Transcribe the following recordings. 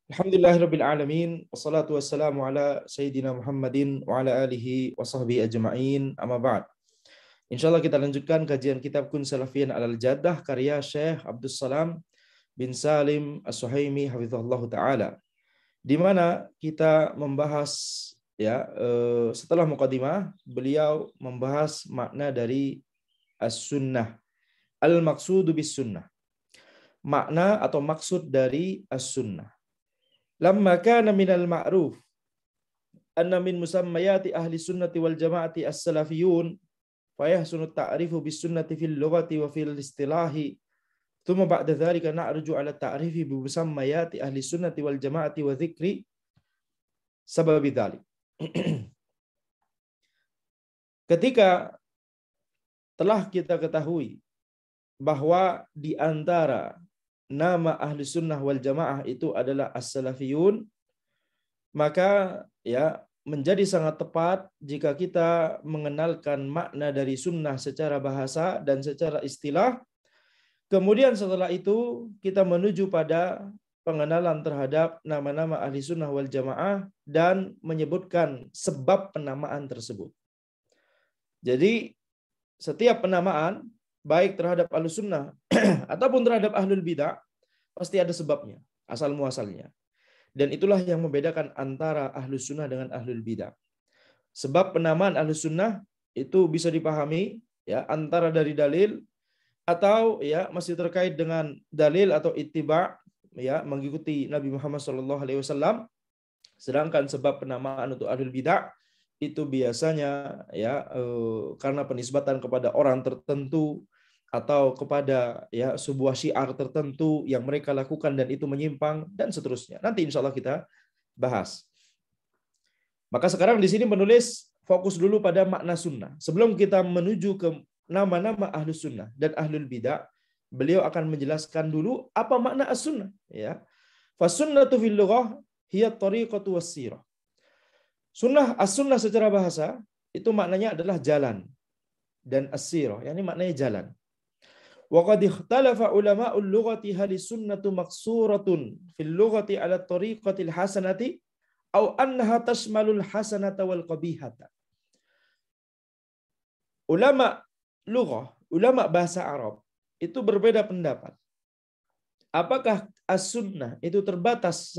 Alhamdulillahirabbil alamin wassalatu wassalamu ala sayyidina Muhammadin wa ala alihi wa sahbihi ajma'in. Amma ba'd. Insyaallah kita lanjutkan kajian kitab Kun Salafiyan Alal Jaddah karya Syekh Abdul Salam bin Salim As-Suhaimi hafizahullah taala. Di mana kita membahas setelah muqaddimah beliau membahas makna dari as-sunnah. Al-maqsudu bis sunnah. Makna atau maksud dari as-sunnah. Lamma kana minal ma'ruf anna min musammayati ahli sunnati wal jama'ati as-salafiyun fayahsunu ta'rifu bis sunnati fil lughati wa fil istilahi thumma ba'da dhalika na'ruju ala ta'rifi bi musammayati ahli sunnati wal jama'ati wa dzikri sababi dzalik. Ketika telah kita ketahui bahwa di antara nama ahli sunnah wal jamaah itu adalah as-salafiyun, maka menjadi sangat tepat jika kita mengenalkan makna dari sunnah secara bahasa dan secara istilah. Kemudian setelah itu kita menuju pada pengenalan terhadap nama-nama ahli sunnah wal jamaah dan menyebutkan sebab penamaan tersebut. Jadi setiap penamaan baik terhadap ahlu sunnah ataupun terhadap ahlul bidah pasti ada sebabnya, asal muasalnya. Dan itulah yang membedakan antara ahlu sunnah dengan ahlul bidah. Sebab penamaan ahlu sunnah itu bisa dipahami antara dari dalil atau masih terkait dengan dalil atau ittiba, mengikuti Nabi Muhammad SAW. Sedangkan sebab penamaan untuk ahlul bidah itu biasanya karena penisbatan kepada orang tertentu atau kepada sebuah syiar tertentu yang mereka lakukan dan itu menyimpang dan seterusnya. Nanti insya Allah kita bahas. Maka sekarang di sini menulis fokus dulu pada makna sunnah. Sebelum kita menuju ke nama-nama ahlus sunnah dan ahlul bidah, beliau akan menjelaskan dulu apa makna as-sunnah. Fasunnatu fil lughah hiya tariqatu was-sirah. Sunnah, as-sunnah secara bahasa itu maknanya adalah jalan dan as-sirah, yakni maknanya jalan. Wa qad ikhtalafa ulama'ul lughati hal sunnatu maqsuratun fil lughati ala tariqatil hasanati aw annaha tashmalul hasanata wal qabihata. Ulama lughah, ulama bahasa Arab itu berbeda pendapat. Apakah as-sunnah itu terbatas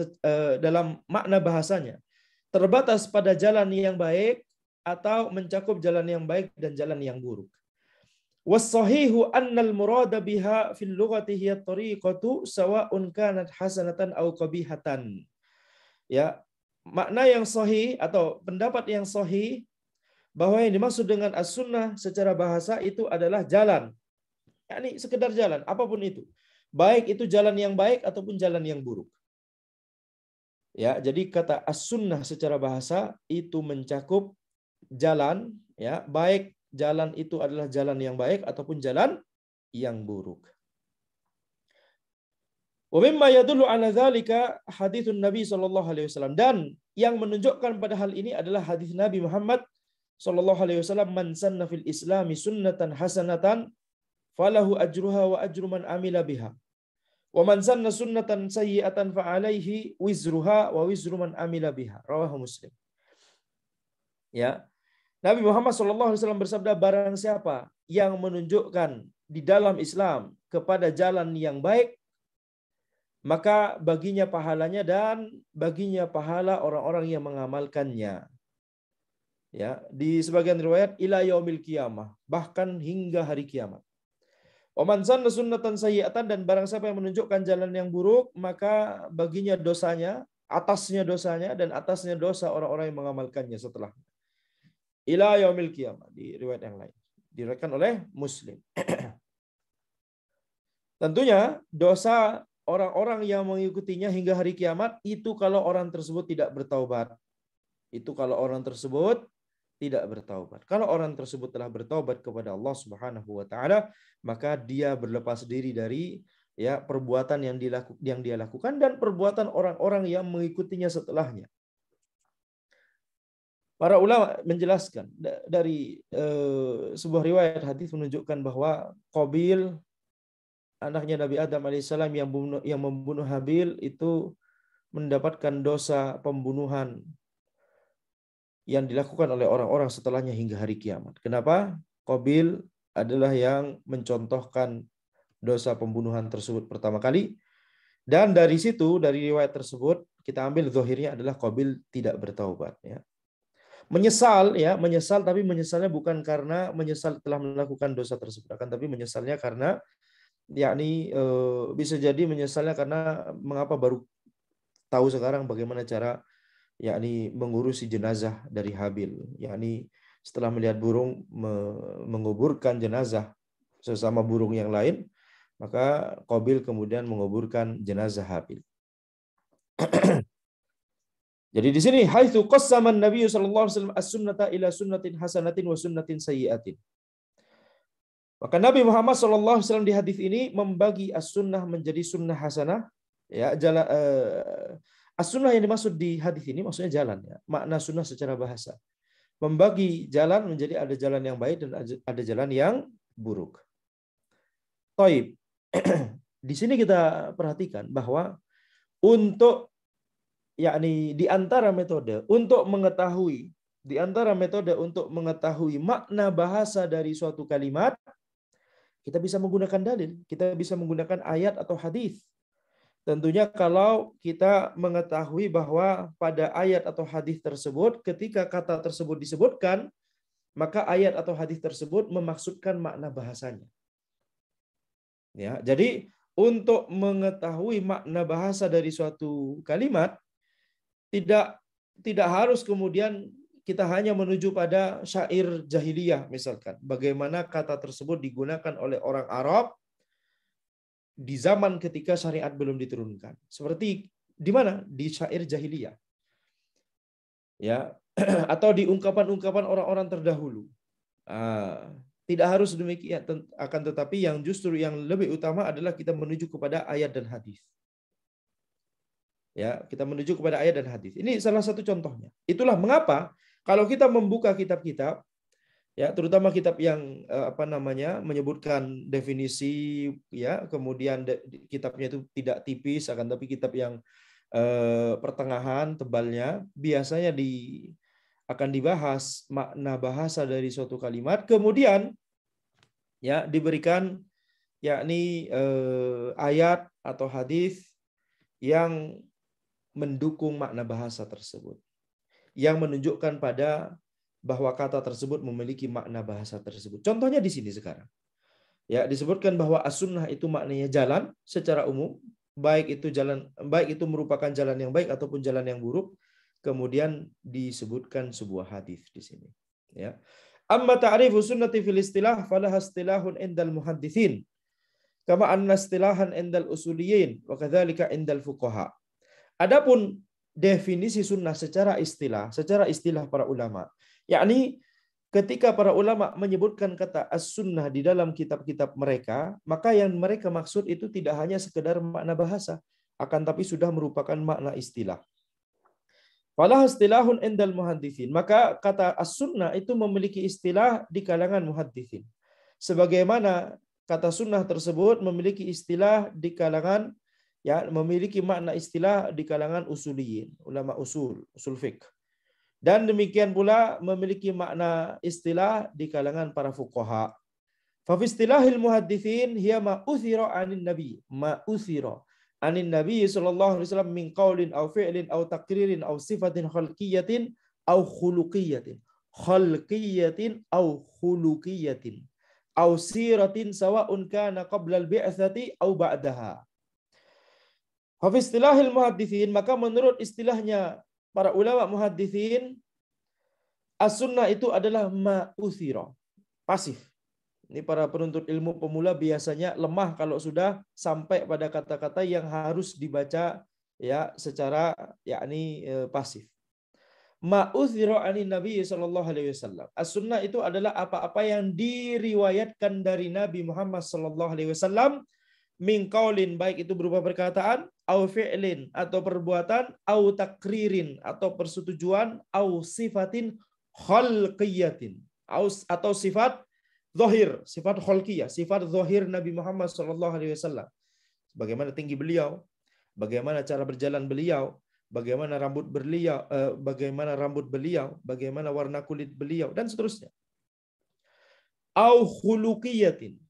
dalam makna bahasanya, terbatas pada jalan yang baik atau mencakup jalan yang baik dan jalan yang buruk? Was-sahihu annal murada biha fil lughati hiya tariqatu sawa'un kanat hasanatan aw qabihatan. Makna yang sahih atau pendapat yang sahih bahwa yang dimaksud dengan as-sunnah secara bahasa itu adalah jalan. Yakni sekedar jalan, apapun itu. Baik itu jalan yang baik ataupun jalan yang buruk. Jadi kata as-sunnah secara bahasa itu mencakup jalan, baik jalan itu adalah jalan yang baik ataupun jalan yang buruk. Wa mimma yadullu ala dzalika haditsun Nabi sallallahu alaihi wasallam, dan yang menunjukkan pada hal ini adalah hadis Nabi Muhammad sallallahu alaihi wasallam, man sanna fil islami sunnatan hasanatan falahu ajruha wa ajru man amila biha. Wa man sanna sunnatan sayyi'atan fa alaihi wizruha wa wizru man amila biha. Rawahu Muslim. Nabi Muhammad SAW bersabda, barang siapa yang menunjukkan di dalam Islam kepada jalan yang baik, maka baginya pahalanya dan baginya pahala orang-orang yang mengamalkannya. Di sebagian riwayat ila yaumil qiyamah, bahkan hingga hari kiamat. Wa man sanna sunnatan sayyi'atan, dan barang siapa yang menunjukkan jalan yang buruk, maka baginya dosanya, atasnya dosanya dan atasnya dosa orang-orang yang mengamalkannya setelah. Ila yaumil qiyamah, di riwayat yang lain diriwayatkan oleh Muslim. Tentunya dosa orang-orang yang mengikutinya hingga hari kiamat itu kalau orang tersebut tidak bertaubat. Itu kalau orang tersebut tidak bertaubat. Kalau orang tersebut telah bertaubat kepada Allah Subhanahu wa taala, maka dia berlepas diri dari perbuatan yang dia lakukan dan perbuatan orang-orang yang mengikutinya setelahnya. Para ulama menjelaskan dari sebuah riwayat hadis menunjukkan bahwa Qabil, anaknya Nabi Adam alaihissalam yang membunuh Habil, itu mendapatkan dosa pembunuhan yang dilakukan oleh orang-orang setelahnya hingga hari kiamat. Kenapa? Qabil adalah yang mencontohkan dosa pembunuhan tersebut pertama kali. Dan dari situ, dari riwayat tersebut, kita ambil zahirnya adalah Qabil tidak bertaubat. Ya. Menyesal, ya, menyesal, tapi menyesalnya bukan karena menyesal telah melakukan dosa tersebut, akan tapi menyesalnya karena, yakni bisa jadi menyesalnya karena mengapa baru tahu sekarang bagaimana cara, yakni mengurusi jenazah dari Habil, yakni setelah melihat burung menguburkan jenazah sesama burung yang lain, maka Qabil kemudian menguburkan jenazah Habil. Jadi di sini haitsu qassama an-nabiy sallallahu alaihi wasallam as-sunnata ila sunnatin hasanatin wa sunnatin sayyi'atin. Maka Nabi Muhammad sallallahu alaihi wasallam di hadis ini membagi as-sunnah menjadi sunnah hasanah, ya, as-sunnah yang dimaksud di hadis ini maksudnya jalan, ya. Makna sunnah secara bahasa. Membagi jalan menjadi ada jalan yang baik dan ada jalan yang buruk. Taib. Di sini kita perhatikan bahwa untuk, yakni di antara metode untuk mengetahui makna bahasa dari suatu kalimat, kita bisa menggunakan dalil, kita bisa menggunakan ayat atau hadis. Tentunya kalau kita mengetahui bahwa pada ayat atau hadis tersebut ketika kata tersebut disebutkan, maka ayat atau hadis tersebut memaksudkan makna bahasanya. Ya, jadi untuk mengetahui makna bahasa dari suatu kalimat, tidak harus kemudian kita hanya menuju pada syair jahiliyah misalkan. Bagaimana kata tersebut digunakan oleh orang Arab di zaman ketika syariat belum diturunkan. Seperti di mana? Di syair jahiliyah. Ya, atau di ungkapan-ungkapan orang-orang terdahulu. Tidak harus demikian, akan tetapi yang justru yang lebih utama adalah kita menuju kepada ayat dan hadis. Ya, kita menuju kepada ayat dan hadis. Ini salah satu contohnya. Itulah mengapa kalau kita membuka kitab-kitab, ya, terutama kitab yang menyebutkan definisi, ya, kemudian kitabnya itu tidak tipis, akan tapi kitab yang pertengahan tebalnya, biasanya akan dibahas makna bahasa dari suatu kalimat, kemudian, ya, diberikan, yakni ayat atau hadis yang mendukung makna bahasa tersebut, yang menunjukkan pada bahwa kata tersebut memiliki makna bahasa tersebut. Contohnya di sini sekarang, ya, disebutkan bahwa as-sunnah itu maknanya jalan secara umum, baik itu merupakan jalan yang baik ataupun jalan yang buruk. Kemudian disebutkan sebuah hadis di sini. Ya. Amma ta'rifu sunnati fil istilah falaha istilahun indal muhadditsin kama anna istilahan indal usuliyin wa kadzalika indal fuqaha. Adapun definisi sunnah secara istilah para ulama, yakni ketika para ulama menyebutkan kata as-sunnah di dalam kitab-kitab mereka, maka yang mereka maksud itu tidak hanya sekedar makna bahasa, akan tapi sudah merupakan makna istilah. Falah istilahun indal muhadditsin, maka kata as-sunnah itu memiliki istilah di kalangan muhadditsin. Sebagaimana kata sunnah tersebut memiliki istilah di kalangan, ya, memiliki makna istilah di kalangan usuliyin, ulama usul fiqh. Dan demikian pula memiliki makna istilah di kalangan para fuqaha. Fa fi istilahil muhadditsin hiya ma uthira 'anil nabi, anin nabi sallallahu alaihi wasallam min qaulin aw fi'lin aw taqririn aw sifatin khalqiyatin aw khuluqiyatin aw khuluqiyatin aw siratin sawa'un kana qabla al-bi'tsati aw ba'daha. Fa fi istilahil muhadditsin, maka menurut istilahnya para ulama muhadditsin, as-sunnah itu adalah ma uthira, pasif. Ini para penuntut ilmu pemula biasanya lemah kalau sudah sampai pada kata-kata yang harus dibaca, ya, secara, yakni pasif. Ma'uthira anin Nabi sallallahu alaihi wasallam. As-sunnah itu adalah apa-apa yang diriwayatkan dari Nabi Muhammad sallallahu alaihi wasallam, min qaulin, baik itu berupa perkataan, au fi'lin atau perbuatan, au takririn atau persetujuan, au sifatin khalqiyatin, atau sifat zahir, sifat khalqiyah, sifat zahir Nabi Muhammad sallallahu alaihi wasallam. Bagaimana tinggi beliau, bagaimana cara berjalan beliau, bagaimana rambut beliau, bagaimana warna kulit beliau, dan seterusnya. Au khuluqiyatin,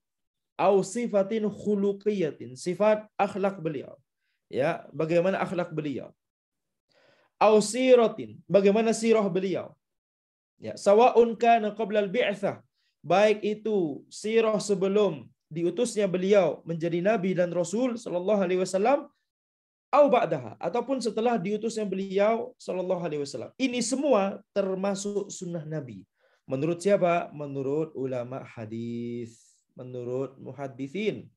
au sifatin khuluqiyatin, sifat akhlak beliau. Ya, bagaimana akhlak beliau. Au siratin, bagaimana sirah beliau. Ya, sawa'un kana qabla al-bi'tsah, baik itu sirah sebelum diutusnya beliau menjadi nabi dan rasul sallallahu alaihi wasallam, au ba'daha, ataupun setelah diutusnya beliau sallallahu alaihi wasallam. Ini semua termasuk sunnah nabi. Menurut siapa? Menurut ulama hadis, menurut muhaddisin.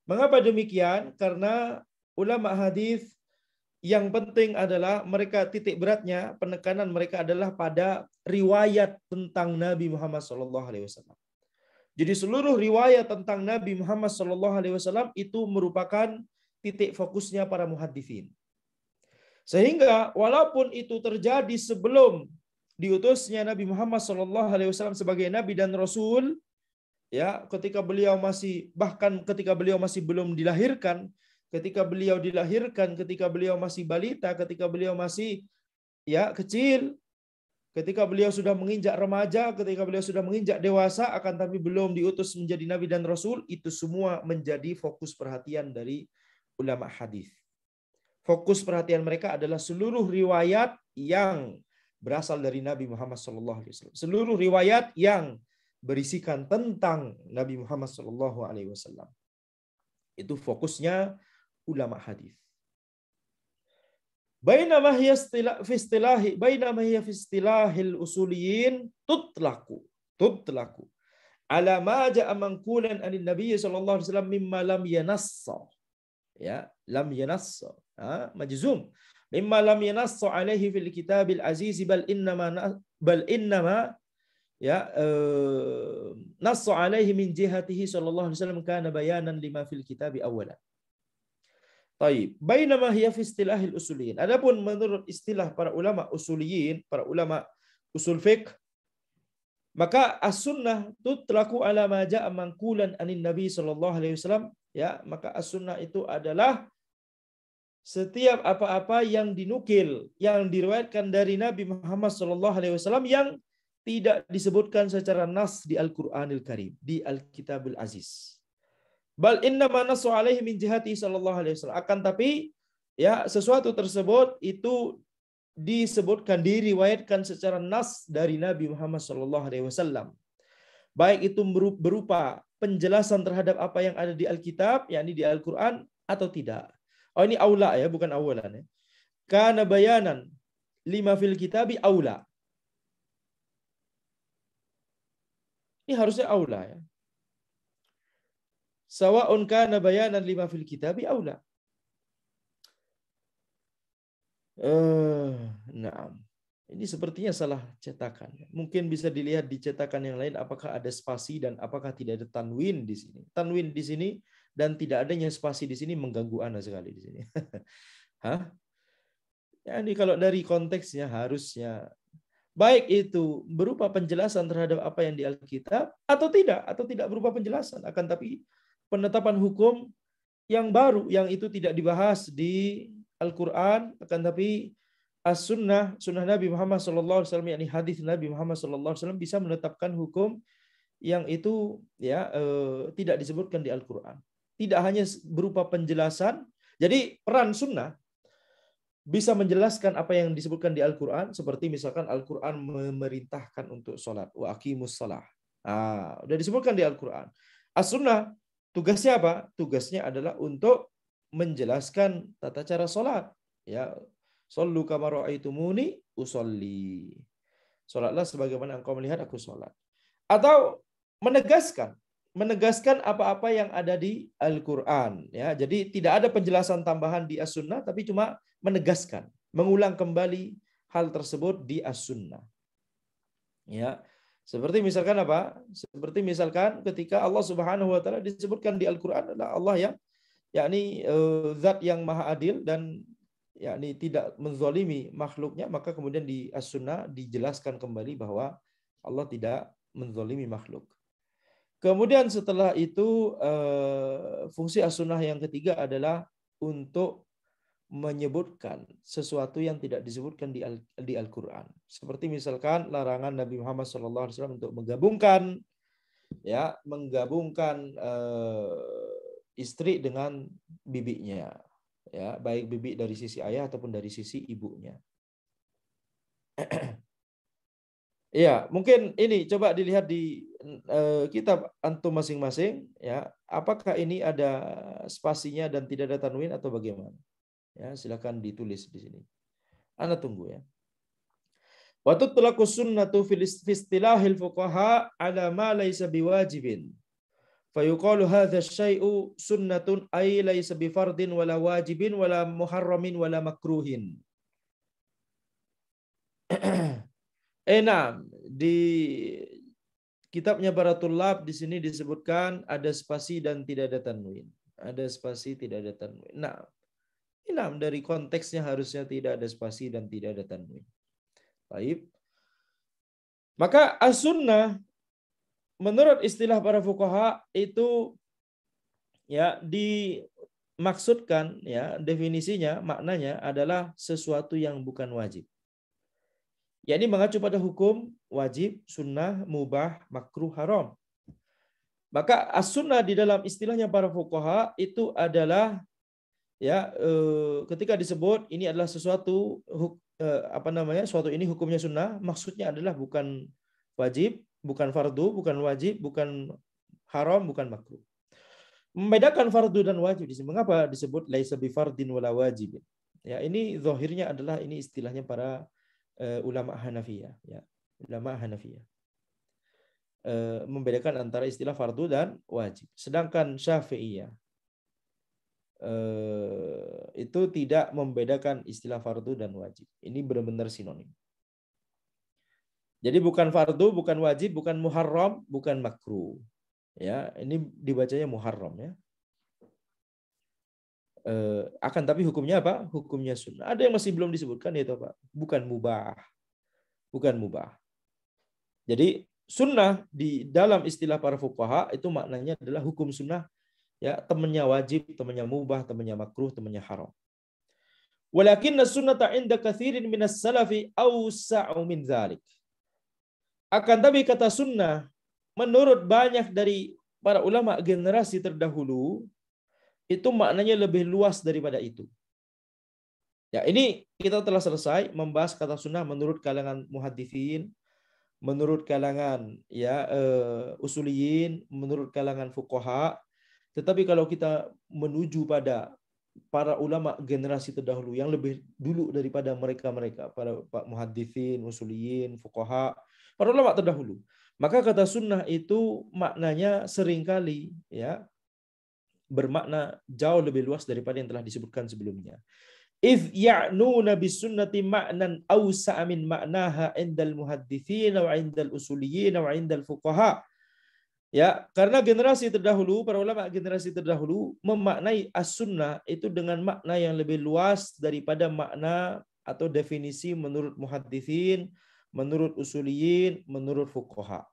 Mengapa demikian? Karena ulama hadis yang penting adalah mereka titik beratnya, penekanan mereka adalah pada riwayat tentang Nabi Muhammad SAW. Jadi seluruh riwayat tentang Nabi Muhammad SAW itu merupakan titik fokusnya para muhaddisin. Sehingga walaupun itu terjadi sebelum diutusnya Nabi Muhammad SAW sebagai Nabi dan Rasul, ya, ketika beliau masih, bahkan ketika beliau masih belum dilahirkan, ketika beliau dilahirkan, ketika beliau masih balita, ketika beliau masih ya kecil, ketika beliau sudah menginjak remaja, ketika beliau sudah menginjak dewasa, akan tapi belum diutus menjadi nabi dan rasul, itu semua menjadi fokus perhatian dari ulama hadis. Fokus perhatian mereka adalah seluruh riwayat yang berasal dari Nabi Muhammad SAW. Seluruh riwayat yang berisikan tentang Nabi Muhammad SAW. Itu fokusnya ulama hadis. Bainama hiya fi istilahil usuliyin tutlaqu ala ma ja'a manqulan anin nabiy sallallahu alaihi wasallam mimma lam yanassa, ya, lam yanassa, majzum, mimma lam yanassa alaihi fil kitabil aziz, bal innama ya nassa alaihi min jihatihi sallallahu alaihi wasallam kana bayanan lima fil kitabi awalan. Taib. Bainama hiya fi istilahil usuliyin. Adapun menurut istilah para ulama usuliyin, para ulama usul fiqh, maka as-sunnah tutlaqu ala ma ja'a manqulan anin nabi sallallahu alaihi wasallam, ya, maka as-sunnah itu adalah setiap apa-apa yang dinukil, yang diriwayatkan dari Nabi Muhammad sallallahu alaihi wasallam yang tidak disebutkan secara nas di Al-Qur'anil Karim, di Al-Kitabul Aziz. Bal inna ma nasu alaihi min jihati sallallahu alaihi wasallam. Akan tapi ya sesuatu tersebut itu disebutkan, diriwayatkan secara nas dari Nabi Muhammad sallallahu alaihi wasallam. Baik itu berupa penjelasan terhadap apa yang ada di Alkitab, yakni di Al-Qur'an, atau tidak. Oh, ini aula ya, bukan awalan ya. Kana bayanan lima fil kitabi aula. Ini harusnya aula ya. Sawa'un kana bayanan lima fil kitabi aula. Naam. Ini sepertinya salah cetakan. Mungkin bisa dilihat di cetakan yang lain apakah ada spasi dan apakah tidak ada tanwin di sini. Tanwin di sini dan tidak adanya spasi di sini mengganggu ana sekali di sini. Hah? Ya, ini kalau dari konteksnya harusnya baik itu berupa penjelasan terhadap apa yang di Alkitab atau tidak berupa penjelasan, akan tapi penetapan hukum yang baru yang itu tidak dibahas di Al-Qur'an, akan tapi as-sunnah, sunnah Nabi Muhammad sallallahu alaihi wasallam, yakni hadis Nabi Muhammad sallallahu alaihi wasallam bisa menetapkan hukum yang itu ya tidak disebutkan di Al-Qur'an. Tidak hanya berupa penjelasan. Jadi peran sunnah bisa menjelaskan apa yang disebutkan di Al-Qur'an, seperti misalkan Al-Qur'an memerintahkan untuk sholat, wa aqimus shalah. Udah disebutkan di Al-Qur'an. As-sunnah tugasnya apa? Tugasnya adalah untuk menjelaskan tata cara sholat. Ya, shollu kama ra'aitumuni usolli. Sholatlah sebagaimana engkau melihat aku sholat. Atau menegaskan apa-apa yang ada di Al-Qur'an. Ya, jadi tidak ada penjelasan tambahan di As-Sunnah, tapi cuma menegaskan, mengulang kembali hal tersebut di As-Sunnah. Ya. Seperti misalkan apa? Seperti misalkan ketika Allah Subhanahu wa taala disebutkan di Al-Qur'an adalah Allah yang yakni zat yang maha adil dan yakni tidak menzalimi makhluknya, maka kemudian di As-Sunnah dijelaskan kembali bahwa Allah tidak menzalimi makhluk. Kemudian setelah itu fungsi As-Sunnah yang ketiga adalah untuk menyebutkan sesuatu yang tidak disebutkan di Al-Quran. Seperti misalkan larangan Nabi Muhammad SAW untuk menggabungkan istri dengan bibinya, ya, baik bibi dari sisi ayah ataupun dari sisi ibunya. Ya, mungkin ini coba dilihat di kitab antum masing-masing, ya. Apakah ini ada spasinya dan tidak ada tanwin atau bagaimana? Ya, silakan ditulis di sini. Anda tunggu ya. Wa tutlaqu sunnatu fi istilahil fuqaha ala ma laysa biwajibin. Fa yuqalu hadha syai'u sunnatun ay laysa bifardin wala wajibin wala muharramin wala makruhin. Di kitabnya Baratul Lab di sini disebutkan ada spasi dan tidak ada tanwin. Ada spasi, tidak ada tanwin. Dari konteksnya harusnya tidak ada spasi dan tidak ada tanwin. Baik. Maka as-sunnah menurut istilah para fuqaha itu ya dimaksudkan, ya, definisinya, maknanya adalah sesuatu yang bukan wajib. Yakni mengacu pada hukum wajib, sunnah, mubah, makruh, haram. Maka as-sunnah di dalam istilahnya para fuqaha itu adalah, ya, ketika disebut ini adalah sesuatu suatu ini hukumnya sunnah, maksudnya adalah bukan wajib, bukan fardu, bukan wajib, bukan haram, bukan makruh. Membedakan fardu dan wajib di sini. Mengapa disebut laisa bi fardin wala wajib? Ya, ini zahirnya adalah ini istilahnya para ulama Hanafiyah, ya. Ulama Hanafiyah membedakan antara istilah fardu dan wajib. Sedangkan Syafi'iyah itu tidak membedakan istilah fardu dan wajib. Ini benar-benar sinonim. Jadi bukan fardu, bukan wajib, bukan muharram, bukan makruh. Ya, ini dibacanya muharram, ya. Akan tapi hukumnya apa? Hukumnya sunnah. Ada yang masih belum disebutkan, yaitu apa? Bukan mubah. Bukan mubah. Jadi sunnah di dalam istilah para fuqaha itu maknanya adalah hukum sunnah, ya, temannya wajib, temannya mubah, temannya makruh, temannya haram. Walakinna sunnata 'inda katsirin minas salafi awsa'u min dzalik. Akan tapi kata sunnah menurut banyak dari para ulama generasi terdahulu itu maknanya lebih luas daripada itu. Ya, ini kita telah selesai membahas kata sunnah menurut kalangan muhaditsin, menurut kalangan, ya, usuliyin, menurut kalangan fuqaha. Tetapi kalau kita menuju pada para ulama generasi terdahulu yang lebih dulu daripada mereka, para muhaditsin, usuliyin, fuqaha, para ulama terdahulu, maka kata sunnah itu maknanya seringkali, ya, bermakna jauh lebih luas daripada yang telah disebutkan sebelumnya. If ya'nuna bisunnati ma'nan awsa'a min ma'naha 'indal muhadditsin wa 'indal usuliyyin wa 'indal fuqaha. Ya, karena generasi terdahulu, para ulama generasi terdahulu memaknai as-sunnah itu dengan makna yang lebih luas daripada makna atau definisi menurut muhadditsin, menurut usuliyyin, menurut fuqaha.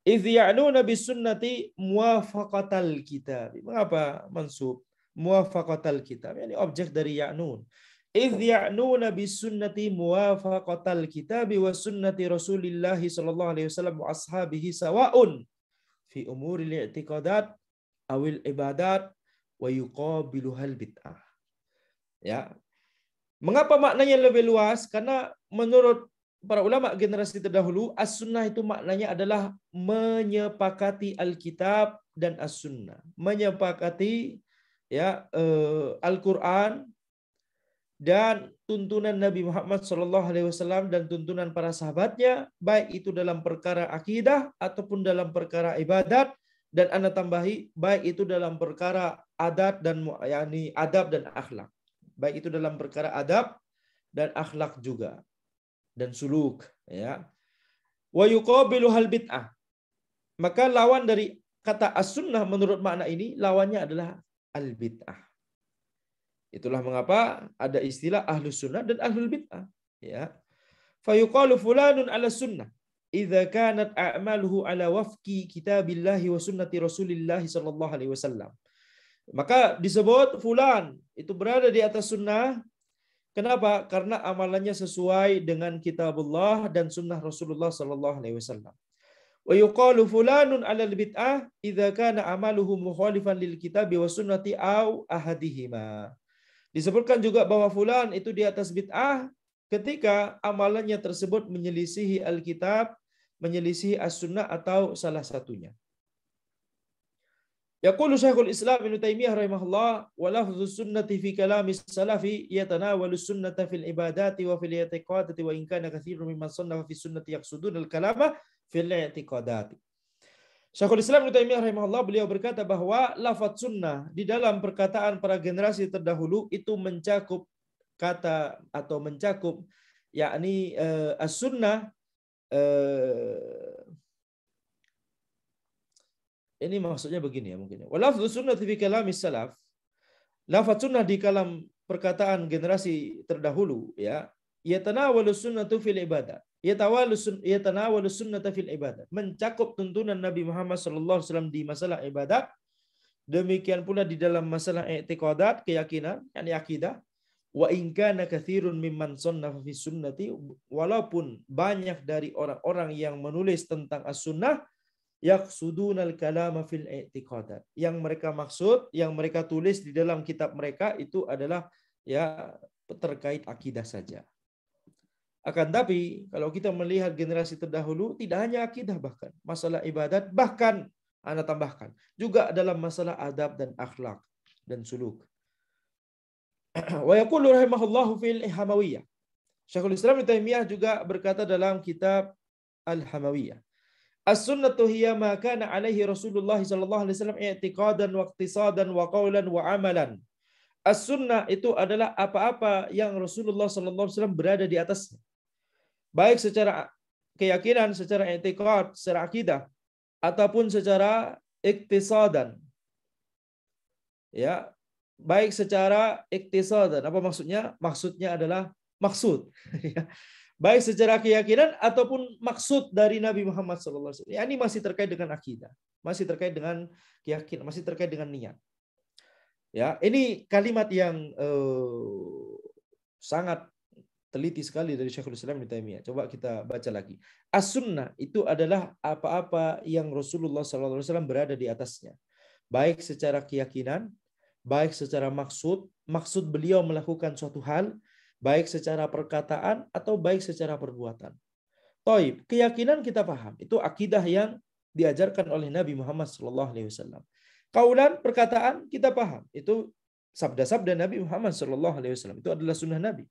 Idh ya'nuna bisunnati muwafaqatal kitab. Mengapa mansub? Muwafaqatal kitab. Ini objek dari ya'nun. Idh ya'nuna bisunnati muwafaqatal kitab wa sunnati Rasulillah sallallahu alaihi wasallam wa ashabihi sawa'un fi umuril i'tiqadat awil ibadat wa yuqabiluhal bid'ah. Ya. Mengapa maknanya lebih luas? Karena menurut para ulama generasi terdahulu, as-sunnah itu maknanya adalah menyepakati Alkitab dan as-sunnah, menyepakati, ya, Al-Quran dan tuntunan Nabi Muhammad SAW dan tuntunan para sahabatnya, baik itu dalam perkara akidah ataupun dalam perkara ibadat, dan Anda tambahi baik itu dalam perkara adat dan adab dan akhlak, baik itu dalam perkara adab dan akhlak juga, dan suluk, ya. Wa yuqabilu hal bid'ah. Maka lawan dari kata as-sunnah menurut makna ini, lawannya adalah al-bid'ah. Itulah mengapa ada istilah ahlus sunnah dan ahlul bid'ah, ya. Fa yuqalu fulanun ala sunnah idza kanat a'maluhu ala wafqi kitabillahi wa sunnati Rasulillah sallallahu alaihi wasallam. Maka disebut fulan itu berada di atas sunnah Kenapa? Karena amalannya sesuai dengan kitabullah dan sunnah Rasulullah sallallahu alaihi wasallam. Wa yuqalu fulanun 'alal bid'ah idza kana amaluhu mukhalifan lil kitabi wa sunnati aw ahadihima. Disebutkan juga bahwa fulan itu di atas bid'ah ketika amalannya tersebut menyelisihi Alkitab, menyelisihi as-sunnah atau salah satunya. Yaqulu Syekhul Islam Ibnu Taimiyah rahimahullah wa lafdzus sunnati fi kalamis salafi yatanawalu sunnata fil ibadati wa fil i'tiqadati wa in kana katsirun mimman sannafa fi sunnati yaqsudun al-kalama fil i'tiqadati. Syekhul Islam Ibnu Taimiyah rahimahullah beliau berkata bahwa lafaz sunnah di dalam perkataan para generasi terdahulu itu mencakup kata atau mencakup yakni as-sunnah ini maksudnya begini ya mungkin. Walafdhu sunnah fi kalamis salaf. Lafaz sunnah di kalam perkataan generasi terdahulu ya, yatanawalu sunnatu fil ibadah. Yatanawalu sunnata fil ibadah. Mencakup tuntunan Nabi Muhammad sallallahu alaihi wasallam di masalah ibadat. Demikian pula di dalam masalah i'tiqadat, keyakinan, yakni akidah. Wa in kana katsirun mimman sannafa fi sunnati, walaupun banyak dari orang-orang yang menulis tentang as-sunnah yaqsudunal kalama fil i'tiqadat. Yang mereka maksud, yang mereka tulis di dalam kitab mereka itu adalah ya terkait akidah saja. Akan tapi kalau kita melihat generasi terdahulu tidak hanya akidah, bahkan masalah ibadat, bahkan Anda tambahkan juga dalam masalah adab dan akhlak dan suluk. Wa yaqulu rahimahullahu fil Hamawiyah. Syekhul Islam Ibnu Taimiyah juga berkata dalam kitab Al-Hamawiyah, as-sunnatu hiya ma kana alaihi Rasulullah sallallahu alaihi wasallam i'tiqadan wa iqtisadan wa qawlan wa amalan. As-sunnah itu adalah apa-apa yang Rasulullah sallallahu alaihi wasallam berada di atasnya. Baik secara keyakinan, secara i'tiqad, secara akidah ataupun secara iqtisadan. Ya, baik secara iqtisadan. Apa maksudnya? Maksudnya adalah maksud. Baik secara keyakinan ataupun maksud dari Nabi Muhammad SAW. Ya, ini masih terkait dengan akidah, masih terkait dengan keyakinan, masih terkait dengan niat. Ya, ini kalimat yang sangat teliti sekali dari Syekhul Islam Ibnu Taimiyah. Coba kita baca lagi. As-sunnah itu adalah apa-apa yang Rasulullah SAW berada di atasnya. Baik secara keyakinan, baik secara maksud beliau melakukan suatu hal, baik secara perkataan atau baik secara perbuatan. Taib, keyakinan kita paham, itu akidah yang diajarkan oleh Nabi Muhammad SAW. Kaulan, perkataan kita paham, itu sabda-sabda Nabi Muhammad SAW. Itu adalah sunnah Nabi.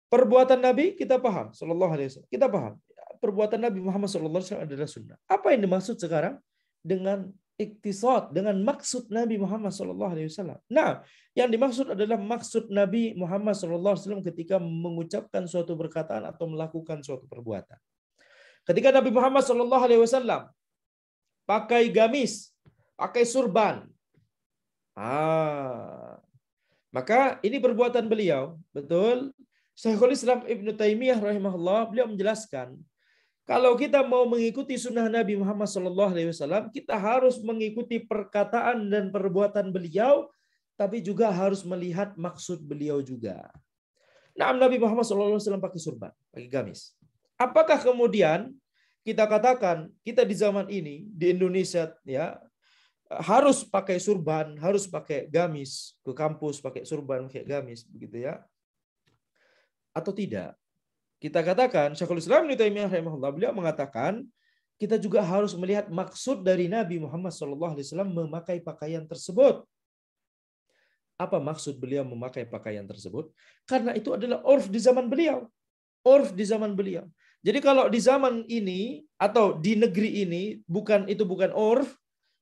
Perbuatan Nabi kita paham, SAW. Kita paham, perbuatan Nabi Muhammad SAW adalah sunnah. Apa yang dimaksud sekarang dengan iktisad, dengan maksud Nabi Muhammad SAW. Nah, yang dimaksud adalah maksud Nabi Muhammad SAW ketika mengucapkan suatu perkataan atau melakukan suatu perbuatan. Ketika Nabi Muhammad SAW pakai gamis, pakai surban, maka ini perbuatan beliau, betul. Syekhul Islam Ibnu Taimiyah rahimahullah beliau menjelaskan, kalau kita mau mengikuti sunnah Nabi Muhammad SAW, kita harus mengikuti perkataan dan perbuatan beliau, tapi juga harus melihat maksud beliau juga. Nah, Nabi Muhammad SAW pakai surban, pakai gamis. Apakah kemudian kita katakan kita di zaman ini di Indonesia ya harus pakai surban, harus pakai gamis ke kampus, pakai surban, pakai gamis, begitu ya? Atau tidak? Kita katakan, Syekhul Islam Ibnu Taimiyah rahimahullah beliau mengatakan kita juga harus melihat maksud dari Nabi Muhammad SAW memakai pakaian tersebut. Apa maksud beliau memakai pakaian tersebut? Karena itu adalah urf di zaman beliau. Urf di zaman beliau. Jadi kalau di zaman ini atau di negeri ini bukan urf,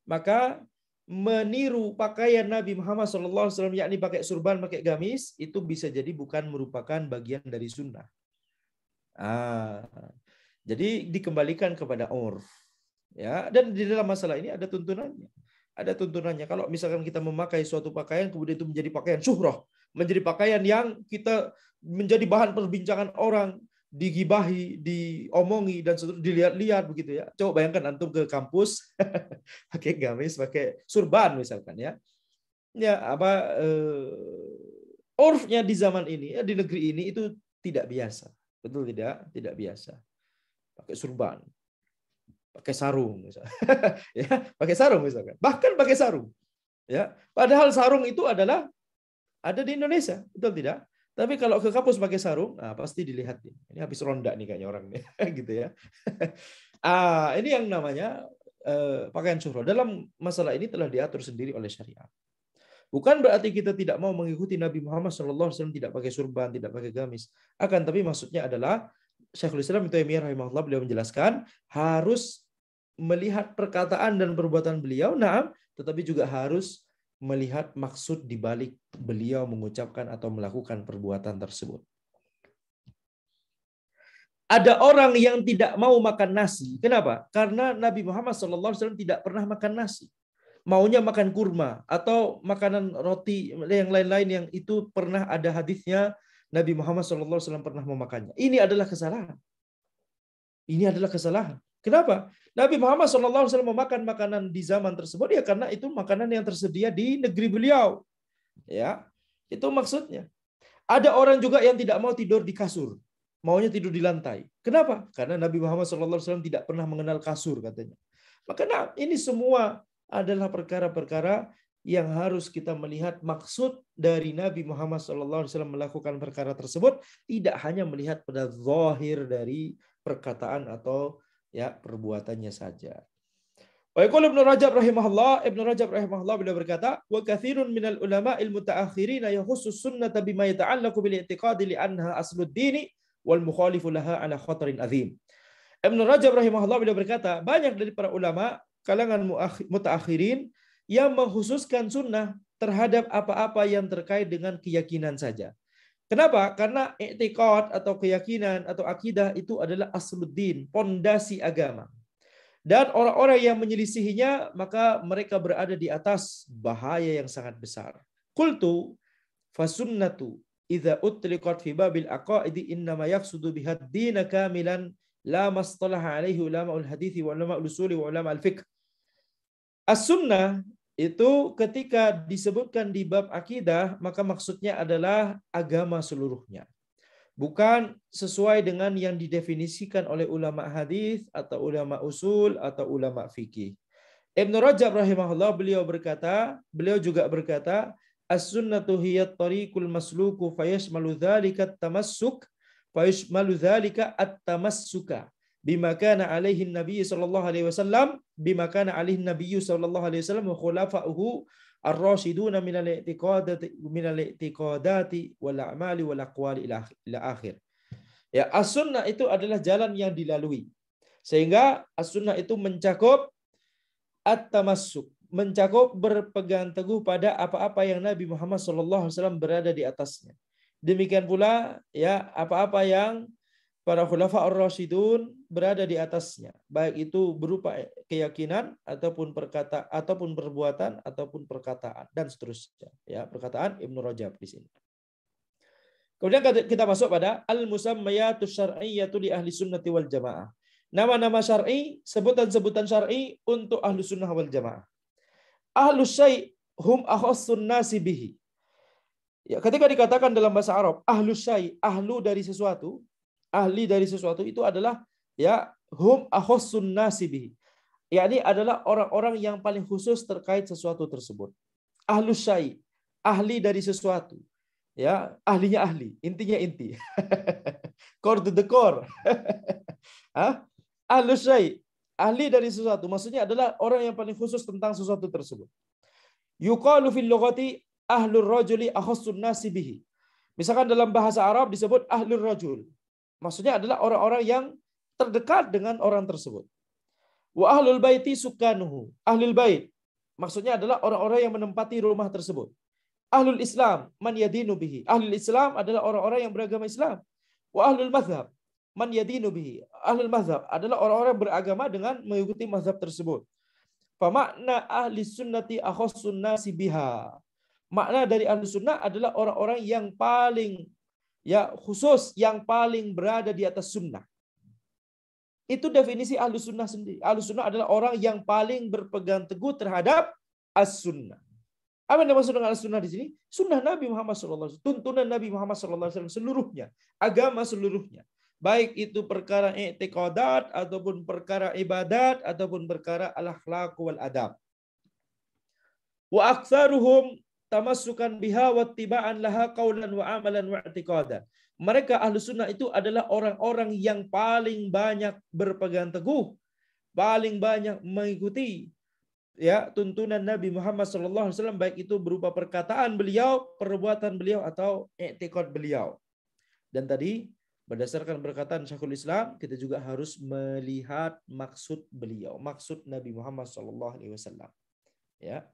maka meniru pakaian Nabi Muhammad SAW yakni pakai surban, pakai gamis, itu bisa jadi bukan merupakan bagian dari sunnah. Jadi dikembalikan kepada urf. Ya, dan di dalam masalah ini ada tuntunannya. Ada tuntunannya. Kalau misalkan kita memakai suatu pakaian kemudian itu menjadi pakaian syuhrah, menjadi pakaian yang kita menjadi bahan perbincangan orang, digibahi, diomongi dan seterusnya, dilihat-lihat begitu ya. Coba bayangkan antum ke kampus pakai gamis, pakai surban misalkan ya. Ya, Urfnya di zaman ini, di negeri ini itu tidak biasa. Betul tidak? Tidak biasa. Pakai surban, pakai sarung misalnya. Ya, pakai sarung misalkan. Bahkan pakai sarung. Ya, padahal sarung itu adalah ada di Indonesia, betul tidak? Tapi kalau ke kampus pakai sarung, pasti dilihat nih. Ini habis ronda nih kayaknya orang nih, gitu ya. Ini yang namanya pakaian syuhro. Dalam masalah ini telah diatur sendiri oleh syariat. Bukan berarti kita tidak mau mengikuti Nabi Muhammad SAW tidak pakai surban, tidak pakai gamis. Akan tapi maksudnya adalah Syekhul Islam Ibnu Taimiyah rahimahullah beliau menjelaskan harus melihat perkataan dan perbuatan beliau, tetapi juga harus melihat maksud di balik beliau mengucapkan atau melakukan perbuatan tersebut. Ada orang yang tidak mau makan nasi. Kenapa? Karena Nabi Muhammad SAW tidak pernah makan nasi. Maunya makan kurma atau makanan roti yang lain-lain yang itu pernah ada hadisnya Nabi Muhammad SAW pernah memakannya. Ini adalah kesalahan. Ini adalah kesalahan. Kenapa? Nabi Muhammad SAW memakan makanan di zaman tersebut ya karena itu makanan yang tersedia di negeri beliau. Ya, itu maksudnya. Ada orang juga yang tidak mau tidur di kasur, maunya tidur di lantai. Kenapa? Karena Nabi Muhammad SAW tidak pernah mengenal kasur katanya. Maka ini semua adalah perkara-perkara yang harus kita melihat maksud dari Nabi Muhammad SAW melakukan perkara tersebut, tidak hanya melihat pada zahir dari perkataan atau ya perbuatannya saja. Wa yaqulu Ibnu Rajab rahimahullah beliau berkata, wa katsirun minal ulama'il mutaakhirin yahussus sunnata bima yata'allaqu bil i'tiqadi li'annaha aslud dini wal mukhalifu laha ala khatarin azim. Ibnu Rajab rahimahullah beliau berkata, banyak dari para ulama kalangan mutaakhirin yang mengkhususkan sunnah terhadap apa-apa yang terkait dengan keyakinan saja. Kenapa? Karena i'tiqad atau keyakinan atau akidah itu adalah asluddin, pondasi agama. Dan orang-orang yang menyelisihinya, maka mereka berada di atas bahaya yang sangat besar. Qultu fasunnatu idza utliqat fi babil aqaidi innama yaqsudu bihad din kamilan la mastalaha alaihi ulama'ul hadithi wa ulama'ul usuli wa ulama'ul fiqh. As-sunnah itu ketika disebutkan di bab akidah, maka maksudnya adalah agama seluruhnya. Bukan sesuai dengan yang didefinisikan oleh ulama hadis atau ulama usul atau ulama fikih. Ibnu Rajab rahimahullah beliau juga berkata, as-sunnatu hiya at-tariqul masluku fayashmalu dzalika at-tamassuk fayashmalu dzalika at-tamassuka bima kana alaihi Nabi sallallahu alaihi wasallam bima kana alaihi Nabi sallallahu alaihi wasallam wa khulafa'uhu ar-rasyiduna minal i'tiqadati wal a'mali wal aqwali ila akhir. Ya, as-sunnah itu adalah jalan yang dilalui. Sehingga as-sunnah itu mencakup at-tamassuk, mencakup berpegang teguh pada apa-apa yang Nabi Muhammad sallallahu alaihi wasallam berada di atasnya. Demikian pula ya apa-apa yang para khulafa ar-rasyidun berada di atasnya, baik itu berupa keyakinan ataupun perbuatan ataupun perkataan dan seterusnya. Ya, perkataan Ibnu Rajab di sini. Kemudian kita masuk pada al-musammayatus syar'iyyatu li ahli sunnati wal jamaah. Nama-nama syar'i, sebutan-sebutan syar'i untuk ahli sunnah wal jamaah. Ahlus syai' hum akhassun nasi bihi. Ya, ketika dikatakan dalam bahasa Arab, ahlus syai', ahlu dari sesuatu, ahli dari sesuatu itu adalah ya hum akhassun nasi bihi. Yakni adalah orang-orang yang paling khusus terkait sesuatu tersebut. Ahlus syai', ahli dari sesuatu. Ya, ahlinya ahli, intinya inti. Core to the core. Ahlus syai', ahli dari sesuatu, maksudnya adalah orang yang paling khusus tentang sesuatu tersebut. Yuqalu fil lughati ahlur rajuli akhassun nasi bihi. Misalkan dalam bahasa Arab disebut ahlur rajul. Maksudnya adalah orang-orang yang terdekat dengan orang tersebut. Wa ahlul baiti sukanuhu. Ahlul bait. Maksudnya adalah orang-orang yang menempati rumah tersebut. Ahlul Islam man yadinu bihi. Ahlul Islam adalah orang-orang yang beragama Islam. Wa ahlul mazhab man yadinu bihi. Ahlul mazhab adalah orang-orang yang beragama dengan mengikuti mazhab tersebut. Fa makna ahli sunnati akhassun nasi biha. Makna dari ahli sunnah adalah orang-orang yang paling ya khusus, yang paling berada di atas sunnah. Itu definisi ahlu sunnah sendiri. Ahlu sunnah adalah orang yang paling berpegang teguh terhadap as-sunnah. Apa yang dimaksud dengan sunnah di sini? Sunnah Nabi Muhammad SAW, tuntunan Nabi Muhammad SAW seluruhnya, agama seluruhnya. Baik itu perkara i'tiqadat, ataupun perkara ibadat, ataupun perkara al-akhlaq wal adab. Wa aktsaruhum tamassukan biha wa ittiba'an laha qaulan wa amalan wa i'tiqadan. Mereka ahlu sunnah itu adalah orang-orang yang paling banyak berpegang teguh, paling banyak mengikuti ya tuntunan Nabi Muhammad SAW, baik itu berupa perkataan beliau, perbuatan beliau, atau i'tiqad beliau. Dan tadi berdasarkan perkataan Syekhul Islam, kita juga harus melihat maksud beliau, maksud Nabi Muhammad SAW. Ya.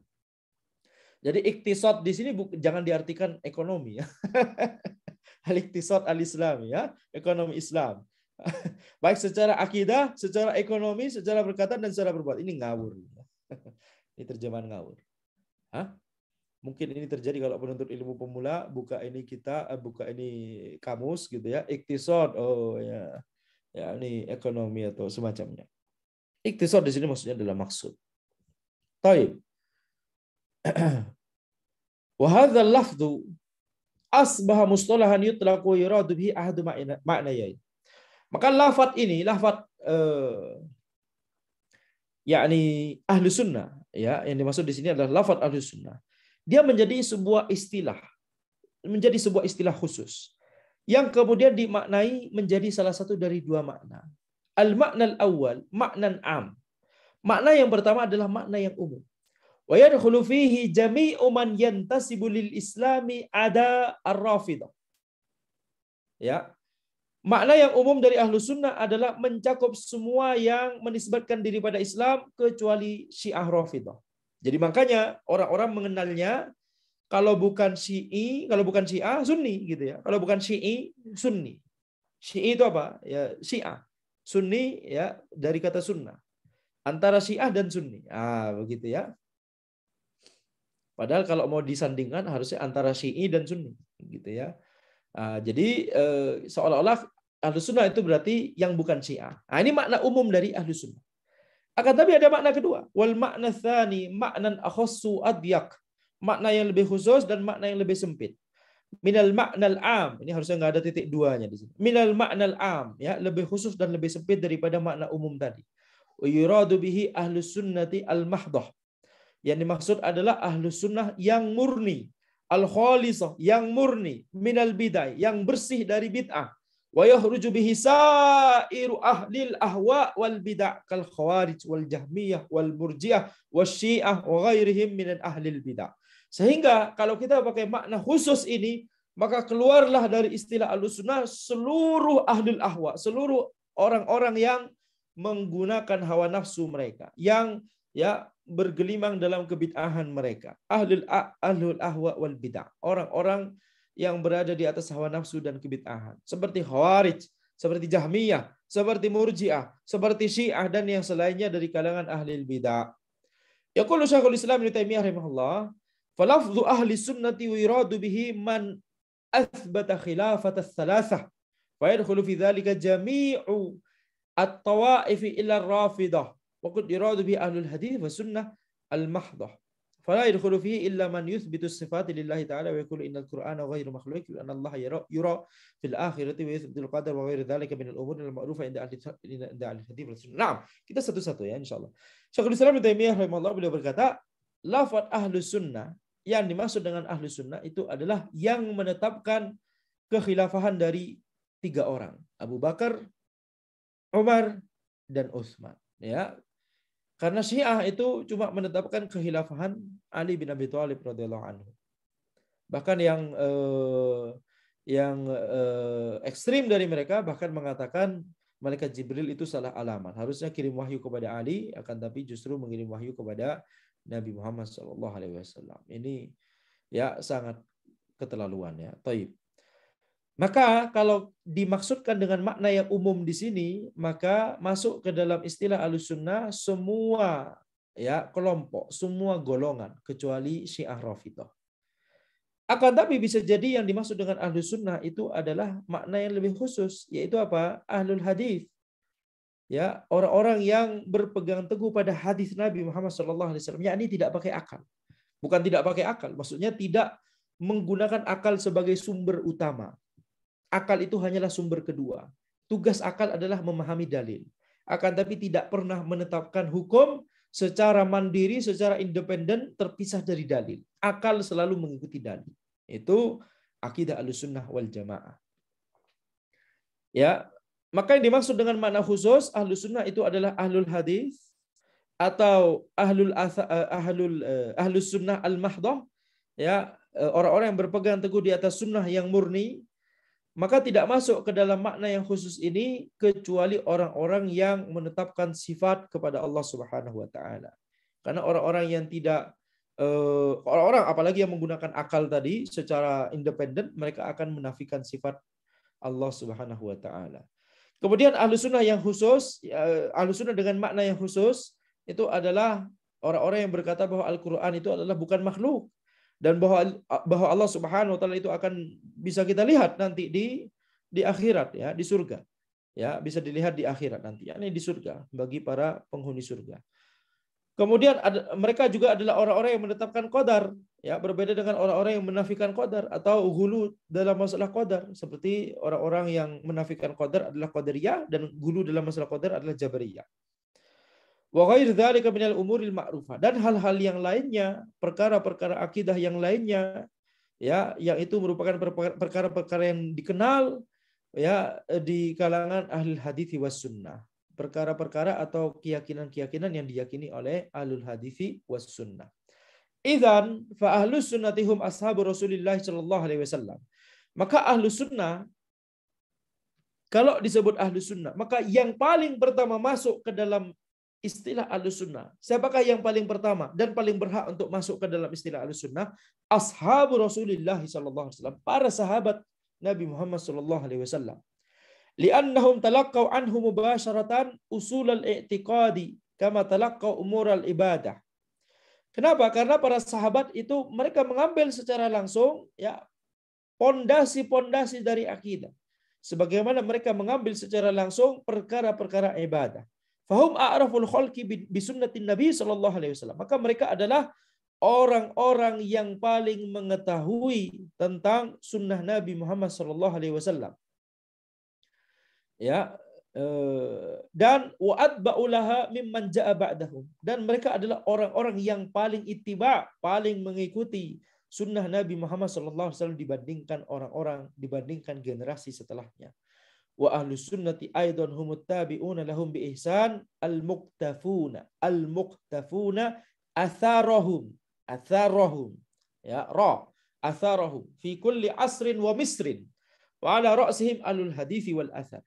Jadi iktisad di sini jangan diartikan ekonomi ya. Al-iktisad al-Islam ya, ekonomi Islam. Baik secara akidah, secara ekonomi, secara perkataan dan secara berbuat. Ini ngawur. Ini terjemahan ngawur. Hah? Mungkin ini terjadi kalau penuntut ilmu pemula buka ini kamus gitu ya, iktisad. Oh ya. Ya ini ekonomi atau semacamnya. Iktisad di sini maksudnya adalah maksud. Taib. Wa hadzal lafdhu asbaha mustalahan yutlaqu yuradu bihi ahadu ma'nayain. Maka lafaz ini, lafaz yakni ahlu sunnah, ya, yang dimaksud di sini adalah lafaz ahlu sunnah. Dia menjadi sebuah istilah, menjadi sebuah istilah khusus yang kemudian dimaknai menjadi salah satu dari dua makna. Al-makna al-awwal, maknan am. Makna yang pertama adalah makna yang umum. Wa yadkhulu fihi jami'u man yantasibu lil islami ada ar-rafidah. Ya. Makna yang umum dari ahlu sunnah adalah mencakup semua yang menisbatkan diri pada Islam kecuali Syiah Rafidah. Jadi makanya orang-orang mengenalnya kalau bukan Syi'i, kalau bukan Syiah, Sunni gitu ya. Kalau bukan Syi'i, Sunni. Syi'i itu apa? Ya Syiah. Sunni ya dari kata sunnah. Antara Syiah dan Sunni. Begitu ya. Padahal kalau mau disandingkan harusnya antara Syi'i dan Sunni gitu ya. Jadi seolah-olah ahlu sunnah itu berarti yang bukan Syiah. Ini makna umum dari ahlu sunnah. Akan tapi ada makna kedua. Wal makna tsani maknan akhassu adyak. Makna yang lebih khusus dan makna yang lebih sempit. Minal maknal am. Ini harusnya nggak ada titik duanya di sini. Minal maknal am. Ya, lebih khusus dan lebih sempit daripada makna umum tadi. Wa yuradu bihi ahlu sunnati al-mahdah. Yang dimaksud adalah ahlu sunnah yang murni. Al-khalisah, yang murni, minal bid'ah, yang bersih dari bid'ah. Wa yakhruju bihi sa'iru ahlil ahwa wal bid'ah kal khawarij wal jahmiyah wal murji'ah wasyiah wa ghairihim minan ahlil bid'ah. Sehingga kalau kita pakai makna khusus ini, maka keluarlah dari istilah al-sunnah seluruh ahlul ahwa, seluruh orang-orang yang menggunakan hawa nafsu mereka, yang ya bergelimang dalam kebid'ahan mereka. Ahlul ahwa wal bid'ah. Orang-orang yang berada di atas hawa nafsu dan kebid'ahan. Seperti Khawarij, seperti Jahmiyah, seperti Murji'ah, seperti Syiah dan yang selainnya dari kalangan ahli bid'ah. Yaqulu Syekhul Islam Ibnu Taimiyah rahimahullah, falafdhu ahli sunnati wiradu bihi man athbata khilafat ats-tsalatsah. Fa yadkhulu fi dzalika jami'u at-tawa'if illa ar-rafidah. وقد يراد به أهل الحديث والسنة المحضة فلا يدخل فيه إلا من يثبت الصفات لله تعالى ويقول إن القرآن غير مخلوق وأن الله يرى في الآخرة ويثبت القدر وغير ذلك من الأمور المعروفة عند أهل الحديث والسنة. Nah, kita satu-satu ya insyaallah. Syekhul Islam Ibnu Taimiyah rahimahullah beliau berkata, lafaz ahlu sunnah yang dimaksud dengan ahlu sunnah itu adalah yang menetapkan kekhilafahan dari tiga orang, Abu Bakar, Umar, dan Utsman. Ya. Karena Syiah itu cuma menetapkan kekhilafahan Ali bin Abi Thalib radhiyallahu anhu. Bahkan yang ekstrim dari mereka bahkan mengatakan malaikat Jibril itu salah alamat. Harusnya kirim wahyu kepada Ali, akan tapi justru mengirim wahyu kepada Nabi Muhammad SAW. Ini ya sangat keterlaluan ya. Taib. Maka kalau dimaksudkan dengan makna yang umum di sini, maka masuk ke dalam istilah Ahlussunnah semua ya kelompok, semua golongan kecuali Syiah Rafidhah. Akan tapi bisa jadi yang dimaksud dengan Ahlussunnah itu adalah makna yang lebih khusus, yaitu apa? Ahlul hadis. Ya, orang-orang yang berpegang teguh pada hadis Nabi Muhammad SAW, yakni tidak pakai akal. Bukan tidak pakai akal, maksudnya tidak menggunakan akal sebagai sumber utama. Akal itu hanyalah sumber kedua. Tugas akal adalah memahami dalil. Akan tapi tidak pernah menetapkan hukum secara mandiri, secara independen, terpisah dari dalil. Akal selalu mengikuti dalil. Itu akidah Ahlussunnah wal Jamaah. Ya, maka yang dimaksud dengan makna khusus Ahlussunnah itu adalah ahlul hadis atau ahlus sunnah al-mahdah, ya, orang-orang yang berpegang teguh di atas sunnah yang murni, maka tidak masuk ke dalam makna yang khusus ini kecuali orang-orang yang menetapkan sifat kepada Allah Subhanahu wa taala. Karena orang-orang yang tidak orang-orang apalagi yang menggunakan akal tadi secara independen, mereka akan menafikan sifat Allah Subhanahu wa taala. Kemudian Ahlussunnah yang khusus, Ahlussunnah dengan makna yang khusus itu adalah orang-orang yang berkata bahwa Al-Quran itu adalah bukan makhluk dan bahwa Allah Subhanahu wa taala itu akan bisa kita lihat nanti di akhirat, ya, di surga. Ya, bisa dilihat di akhirat nanti, yakni di surga bagi para penghuni surga. Kemudian mereka juga adalah orang-orang yang menetapkan qadar, ya, berbeda dengan orang-orang yang menafikan qadar atau ghulu dalam masalah qadar, seperti orang-orang yang menafikan qadar adalah qadariyah dan ghulu dalam masalah qadar adalah jabariyah. Wa ghair dzalika minal umuril ma'rufah, dan hal-hal yang lainnya, perkara-perkara akidah yang lainnya, ya, yang itu merupakan perkara-perkara yang dikenal, ya, di kalangan ahli hadits was sunnah. Perkara-perkara atau keyakinan-keyakinan yang diyakini oleh ahlul hadits was sunnah. Idzan fa ahlus sunnatihum ashabu Rasulillah sallallahu alaihi wasallam. Maka ahlus sunnah, kalau disebut ahlus sunnah, maka yang paling pertama masuk ke dalam istilah Ahlus Sunnah. Siapakah yang paling pertama dan paling berhak untuk masuk ke dalam istilah Ahlus Sunnah? Ashabu Rasulillah sallallahu alaihi wasallam, para sahabat Nabi Muhammad sallallahu alaihi wasallam. Li'annahum talaqqau anhu mubasharatan usul al-i'tiqadi kama talaqqau umur al-ibadah. Kenapa? Karena para sahabat itu mereka mengambil secara langsung, ya, pondasi-pondasi dari akidah. Sebagaimana mereka mengambil secara langsung perkara-perkara ibadah. Fahum a'raful khalqi bi sunnatin Nabi sallallahu alaihi wasallam. Maka mereka adalah orang-orang yang paling mengetahui tentang sunnah Nabi Muhammad sallallahu alaihi wasallam. Ya, dan wa atba'u laha mimman ja'a ba'dahum. Dan mereka adalah orang-orang yang paling ittiba, paling mengikuti sunnah Nabi Muhammad sallallahu alaihi wasallam dibandingkan generasi setelahnya. Wa ahlus sunnati aidan humut tabi'una lahum bi ihsan al-muqtafuna atharahum, ya, atharahum fi kulli asrin wa misrin wa ala ra'sihim alul hadithi wal athar.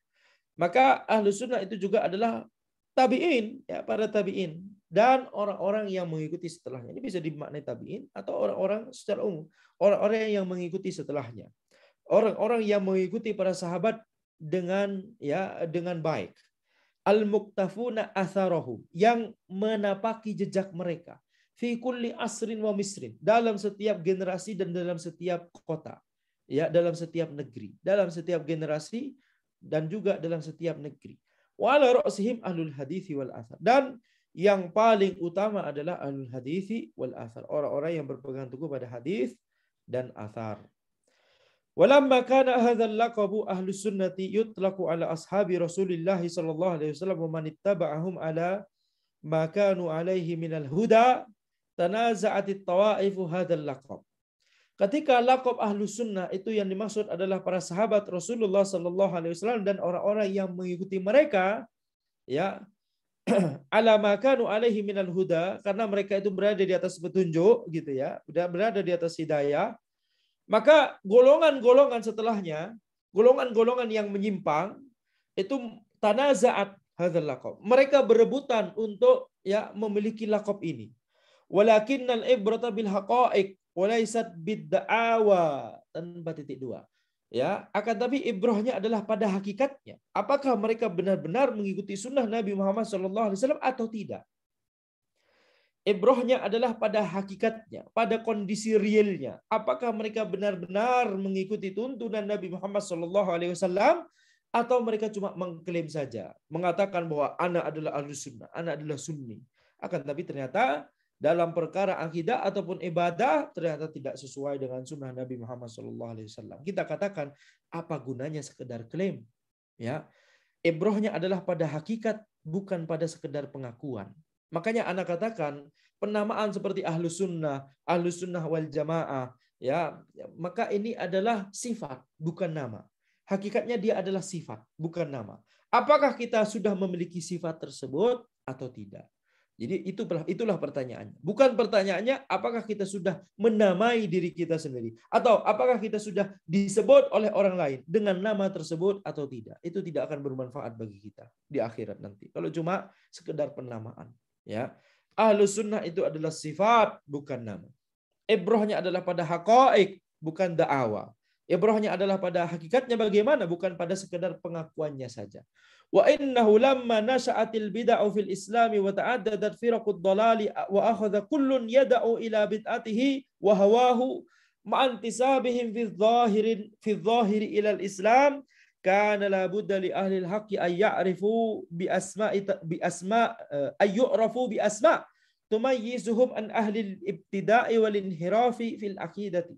Maka ahlus sunnah itu juga adalah tabi'in, ya, para tabi'in dan orang-orang yang mengikuti setelahnya. Ini bisa dimaknai tabi'in atau orang-orang secara umum, orang-orang yang mengikuti setelahnya. Orang-orang yang mengikuti para sahabat dengan baik. Al-muqtafuna atharahum, yang menapaki jejak mereka fi kulli asrin wa misrin, dalam setiap generasi dan dalam setiap kota, ya, dalam setiap negeri, dalam setiap generasi dan juga dalam setiap negeri. Wa ala ra'sihim ahlul hadithi wal athar, dan yang paling utama adalah ahlul hadithi wal athar, orang-orang yang berpegang teguh pada hadis dan athar. Walamma kana hadzal laqabu ahlus sunnati yutlaqu ala ashabi Rasulillah sallallahu alaihi wasallam wa man ittaba'ahum ala ma kanu alaihi minal huda tanaza'at at-tawa'if hadzal laqab. Ketika laqab ahlus sunnah itu yang dimaksud adalah para sahabat Rasulullah sallallahu alaihi wasallam dan orang-orang yang mengikuti mereka, ya, ala ma kanu alaihi minal huda, karena mereka itu berada di atas petunjuk, gitu ya, berada di atas hidayah. Maka golongan-golongan setelahnya, golongan-golongan yang menyimpang itu tanaza'at hadzal laqab. Mereka berebutan untuk, ya, memiliki laqab ini. Walakinnal ibrata bil haqa'iq wa laysat bid da'awa, tanpa titik dua. Ya, akan tapi ibrahnya adalah pada hakikatnya. Apakah mereka benar-benar mengikuti sunnah Nabi Muhammad SAW atau tidak? Ibrahnya adalah pada hakikatnya, pada kondisi realnya. Apakah mereka benar-benar mengikuti tuntunan Nabi Muhammad SAW atau mereka cuma mengklaim saja, mengatakan bahwa ana adalah ahlus sunnah, ana adalah sunni. Akan tapi ternyata dalam perkara akidah ataupun ibadah ternyata tidak sesuai dengan sunnah Nabi Muhammad SAW. Kita katakan, apa gunanya sekedar klaim? Ya, ibrohnya adalah pada hakikat, bukan pada sekedar pengakuan. Makanya anak katakan penamaan seperti ahlus sunnah wal jamaah, ya, maka ini adalah sifat, bukan nama. Hakikatnya dia adalah sifat, bukan nama. Apakah kita sudah memiliki sifat tersebut atau tidak? Jadi itulah pertanyaannya. Bukan pertanyaannya apakah kita sudah menamai diri kita sendiri, atau apakah kita sudah disebut oleh orang lain dengan nama tersebut atau tidak. Itu tidak akan bermanfaat bagi kita di akhirat nanti. Kalau cuma sekedar penamaan, ya. Ahlus sunnah itu adalah sifat, bukan nama. Ibrohnya adalah pada haqa'iq, bukan da'awa. Ibrohnya adalah pada hakikatnya bagaimana, bukan pada sekedar pengakuannya saja. Wa innahu lamma nasha'atil bid'ah fil islami wa ta'addadat firaqud dhalali wa akhadha kullun yad'u ila bid'atihi wa hawahu ma'antisabihim fi dhahiri ila al-islam kana la budda li ahli al-haqqi ay ya'rifu bi asma ay yu'rafu bi asma tumayyizuhum an ahli al-ibtida'i wal inhirafi fil aqidati.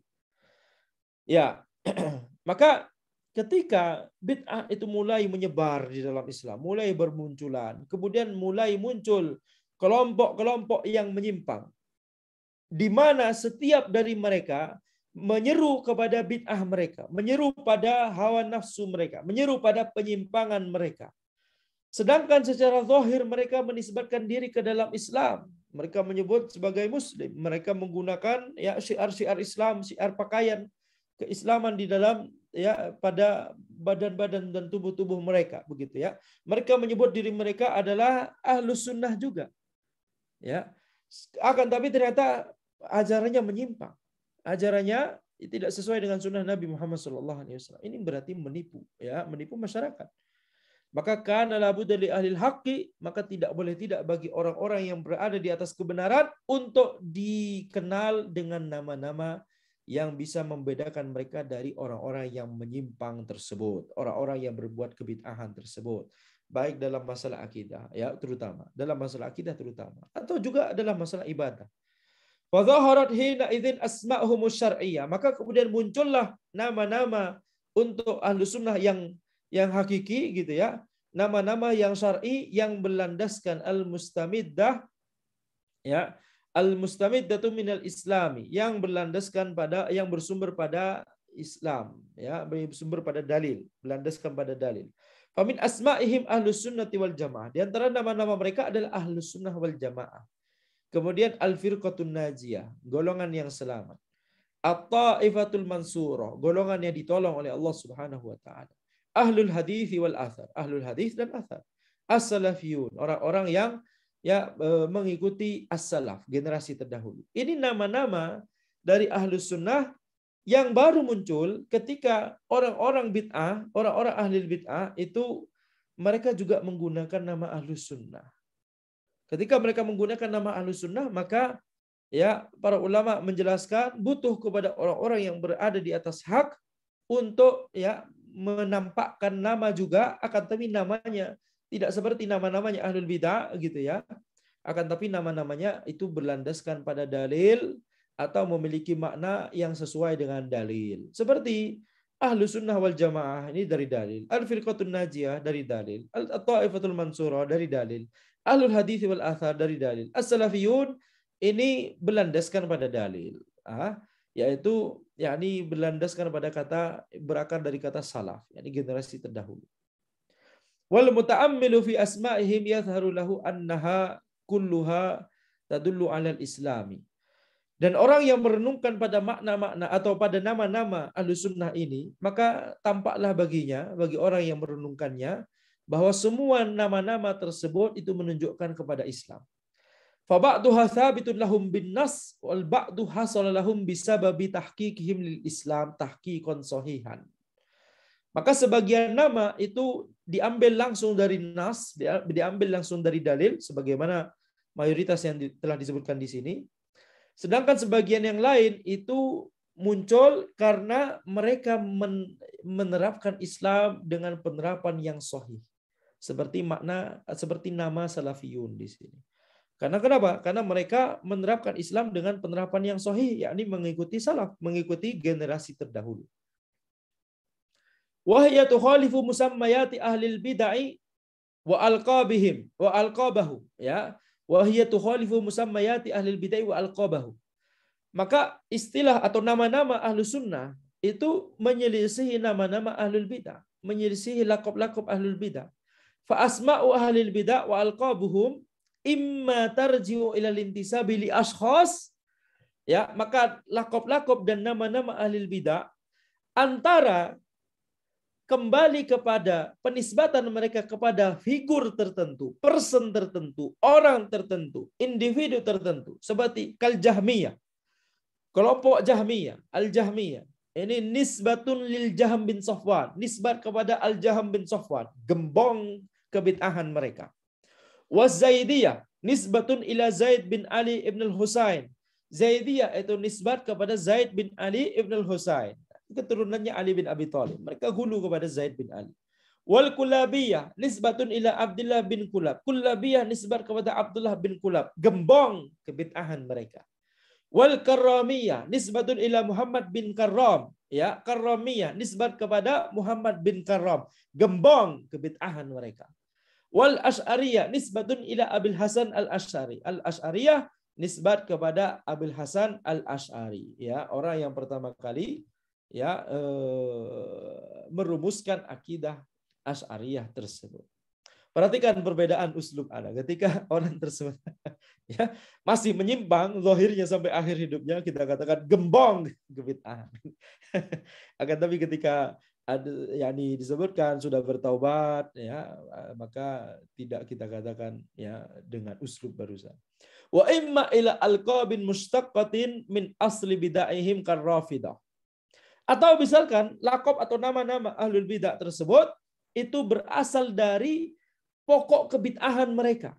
Ya, maka ketika bid'ah itu mulai menyebar di dalam Islam, mulai bermunculan, kemudian mulai muncul kelompok-kelompok yang menyimpang, di mana setiap dari mereka menyeru kepada bid'ah mereka, menyeru pada hawa nafsu mereka, menyeru pada penyimpangan mereka. Sedangkan secara zahir mereka menisbatkan diri ke dalam Islam. Mereka menyebut sebagai Muslim. Mereka menggunakan ya syiar-syiar Islam, syiar pakaian keislaman di dalam ya pada badan-badan dan tubuh-tubuh mereka, begitu ya. Mereka menyebut diri mereka adalah ahlus sunnah juga, ya. Akan tapi ternyata ajarannya menyimpang, ajarannya tidak sesuai dengan sunnah Nabi Muhammad SAW. Ini berarti menipu, ya, menipu masyarakat. Maka kana la budda li ahli al-haqqi, maka tidak boleh tidak bagi orang-orang yang berada di atas kebenaran untuk dikenal dengan nama-nama yang bisa membedakan mereka dari orang-orang yang menyimpang tersebut, orang-orang yang berbuat kebid'ahan tersebut, baik dalam masalah akidah, ya, terutama dalam masalah akidah terutama, atau juga dalam masalah ibadah. Fa dhaharat hina idzin asma'uhum syar'iyyah, maka kemudian muncullah nama-nama untuk ahlus sunnah yang hakiki, gitu ya, nama-nama yang syar'i yang berlandaskan al-mustamiddah, ya, al-mustamiddatu minal islami, yang berlandaskan pada, yang bersumber pada Islam, ya, bersumber pada dalil, berlandaskan pada dalil. Famin asma'ihim ahlus sunnati wal jamaah, di antara nama-nama mereka adalah ahlus sunnah wal jamaah. Kemudian al-firqatun najiyah, golongan yang selamat. At-ta'ifatul mansurah, golongan yang ditolong oleh Allah Subhanahu wa taala. Ahlul hadits wal athar, ahlul hadits dan athar. As-salafiyun, orang-orang yang ya mengikuti as-salaf, generasi terdahulu. Ini nama-nama dari ahlus sunnah yang baru muncul ketika orang-orang bid'ah, orang-orang ahli bid'ah itu mereka juga menggunakan nama ahlus sunnah. Ketika mereka menggunakan nama ahlus sunnah, maka ya para ulama menjelaskan butuh kepada orang-orang yang berada di atas hak untuk ya menampakkan nama juga, akan tapi namanya tidak seperti nama-namanya ahlul bid'ah, gitu ya. Akan tapi nama-namanya itu berlandaskan pada dalil atau memiliki makna yang sesuai dengan dalil. Seperti ahlus sunnah wal jamaah, ini dari dalil. Al-firqatun najiyah dari dalil. Al-ta'ifatul mansurah dari dalil. Ahlul hadits wal athar dari dalil. As-salafiyun ini berlandaskan pada dalil. Yaitu yakni berlandaskan pada kata, berakar dari kata salaf, yakni generasi terdahulu. Wal muta'ammilu fi asma'ihim yadhharu lahu annaha kulluha tadullu 'alal islami. Dan orang yang merenungkan pada makna-makna atau pada nama-nama ahlus sunnah ini, maka tampaklah baginya, bagi orang yang merenungkannya, bahwa semua nama-nama tersebut itu menunjukkan kepada Islam. Fa ba'duha thabitun lahum bin nas wal ba'du hasala lahum bisababi tahqiqihim lil Islam tahqiqan sahihan. Maka sebagian nama itu diambil langsung dari nas, diambil langsung dari dalil, sebagaimana mayoritas yang telah disebutkan di sini. Sedangkan sebagian yang lain itu muncul karena mereka menerapkan Islam dengan penerapan yang sahih. Seperti nama salafiyun di sini. Karena kenapa? Karena mereka menerapkan Islam dengan penerapan yang sahih, yakni mengikuti salaf, mengikuti generasi terdahulu. Wahya tukhalifu musammayati ahlil bid'ah wa alqabihim wa alqabahu, ya. Wahya tukhalifu musammayati ahlil bid'ah wa alqabahu. Maka istilah atau nama-nama ahlu sunnah itu menyelisihi nama-nama ahlul bid'ah, menyelisihi lakop-lakop ahlul bid'ah. Fa asma'u ahlil bid'ah wa alqabuhum imma tarji'u ila lintisabi li ashkhas, ya, maka lakop-lakop dan nama-nama ahlil bid'ah antara kembali kepada penisbatan mereka kepada figur tertentu, person tertentu, orang tertentu, individu tertentu, seperti kal Jahmiyah, kelompok Jahmiyah, Al-Jahmiyah. Ini nisbatun lil Jahm bin Safwan, nisbat kepada Al-Jahm bin Safwan, gembong kebid'ahan mereka. Zaidiyah nisbatun ila Zaid bin Ali ibn al-Husain. Zaidiyah itu nisbat kepada Zaid bin Ali ibn al-Husain, keturunannya Ali bin Abi Thalib. Mereka hulu kepada Zaid bin Ali. Wal Kulabiyah nisbatun ila Abdullah bin Kulab. Kulabiyah nisbat kepada Abdullah bin Kulab, gembong kebid'ahan mereka. Wal Karramiyah nisbatun ila Muhammad bin Karram, ya, Karramiyah nisbat kepada Muhammad bin Karram, gembong kebid'ahan mereka. Wal Asy'ariyah nisbatun ila Abil Hasan al-Asy'ari. Al-Asy'ariyah nisbat kepada Abil Hasan al-Asy'ari, ya, orang yang pertama kali, ya, merumuskan akidah Asy'ariyah tersebut. Perhatikan perbedaan uslub Anda ketika orang tersebut ya masih menyimpang zahirnya sampai akhir hidupnya, kita katakan gembong kebid'ahan. Akan tapi ketika ada yakni disebutkan sudah bertaubat, ya, maka tidak kita katakan, ya, dengan uslub barusan. Wa imma ila alqabin mustaqqatin min asli bid'ahihim karrafidah. Atau misalkan lakop atau nama-nama ahlul bidah tersebut itu berasal dari pokok kebid'ahan mereka.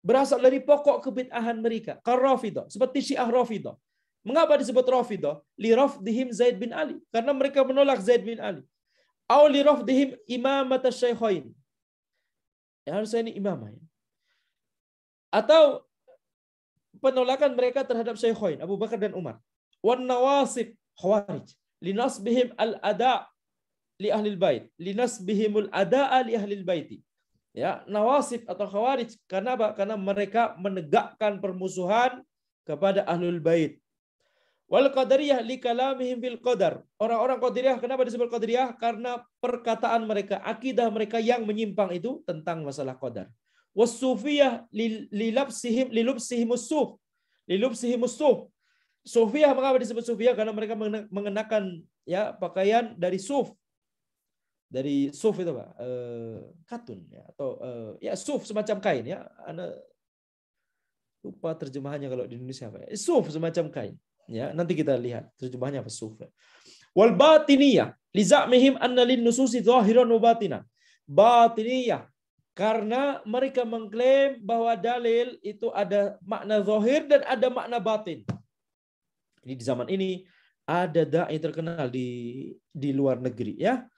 Berasal dari pokok kebid'ahan mereka. Karrafidah, seperti Syiah Rafidah. Mengapa disebut Rafidah? Li rafdihim Zaid bin Ali, karena mereka menolak Zaid bin Ali. Au li rafdihim imamat asy-syaikhain. Ya, harusnya ini imamah, ya. Atau penolakan mereka terhadap syaikhain Abu Bakar dan Umar. Wan nawasib khawarij linasbihim al-ada' li ahli bait, linasbihimul ada'a li ahli baiti. Ya, nawasib atau khawarij karena apa? Karena mereka menegakkan permusuhan kepada ahlul bait. Wal qadariyah li kalamihim fil qadar. Orang-orang qadariyah, kenapa disebut qadariyah? Karena perkataan mereka, akidah mereka yang menyimpang itu tentang masalah qadar. Was sufiyah lilubsihim as-suf. Lilubsihim as-suf. Sufiyah, mengapa disebut sufiyah? Karena mereka mengenakan, ya, pakaian dari suf. Dari suf itu Pak, katun, ya, atau ya suf semacam kain, ya. Anda lupa terjemahannya kalau di Indonesia apa, ya. Suf semacam kain, ya. Nanti kita lihat terjemahannya apa suf. Wal batiniyah li za'mihim anna lin nususi zahiran wa batinan. Batiniyah karena mereka mengklaim bahwa dalil itu ada makna zahir dan ada makna batin. Ini di zaman ini ada dai terkenal di luar negeri, ya,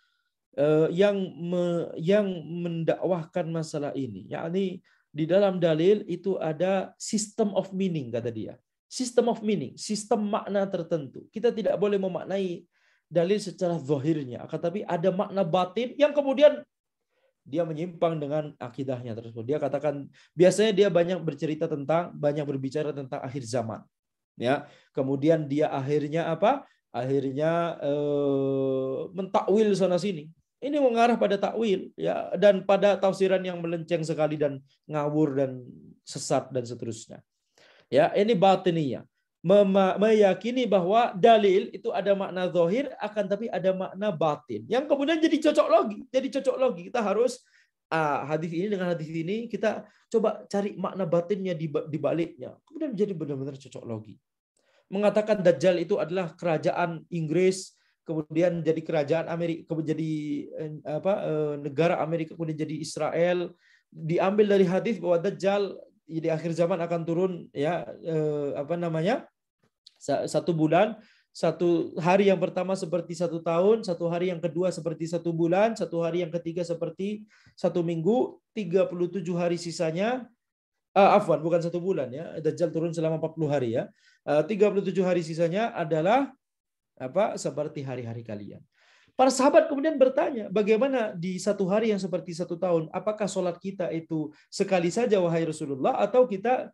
yang mendakwahkan masalah ini, yakni di dalam dalil itu ada system of meaning, kata dia. System of meaning, sistem makna tertentu. Kita tidak boleh memaknai dalil secara zahirnya, akan tapi ada makna batin yang kemudian dia menyimpang dengan akidahnya tersebut. Dia katakan biasanya dia banyak berbicara tentang akhir zaman, ya. Kemudian dia akhirnya apa? Akhirnya mentakwil sana sini. Ini mengarah pada takwil, ya, dan pada tafsiran yang melenceng sekali dan ngawur dan sesat dan seterusnya. Ya, ini batiniyah. Meyakini bahwa dalil itu ada makna zahir akan tapi ada makna batin. Yang kemudian jadi cocok logi. Kita harus hadis ini dengan hadis ini kita coba cari makna batinnya di baliknya. Kemudian jadi benar-benar cocok logi. Mengatakan Dajjal itu adalah kerajaan Inggris, kemudian jadi kerajaan Amerika, jadi negara Amerika, kemudian jadi Israel. Diambil dari hadis bahwa Dajjal di akhir zaman akan turun, ya, satu bulan, satu hari yang pertama seperti 1 tahun, satu hari yang kedua seperti 1 bulan, satu hari yang ketiga seperti 1 minggu, 37 hari sisanya Afwan, bukan 1 bulan ya. Dajjal turun selama 40 hari ya. 37 hari sisanya adalah seperti hari-hari kalian. Para sahabat kemudian bertanya, bagaimana di 1 hari yang seperti 1 tahun? Apakah sholat kita itu sekali saja, wahai Rasulullah, atau kita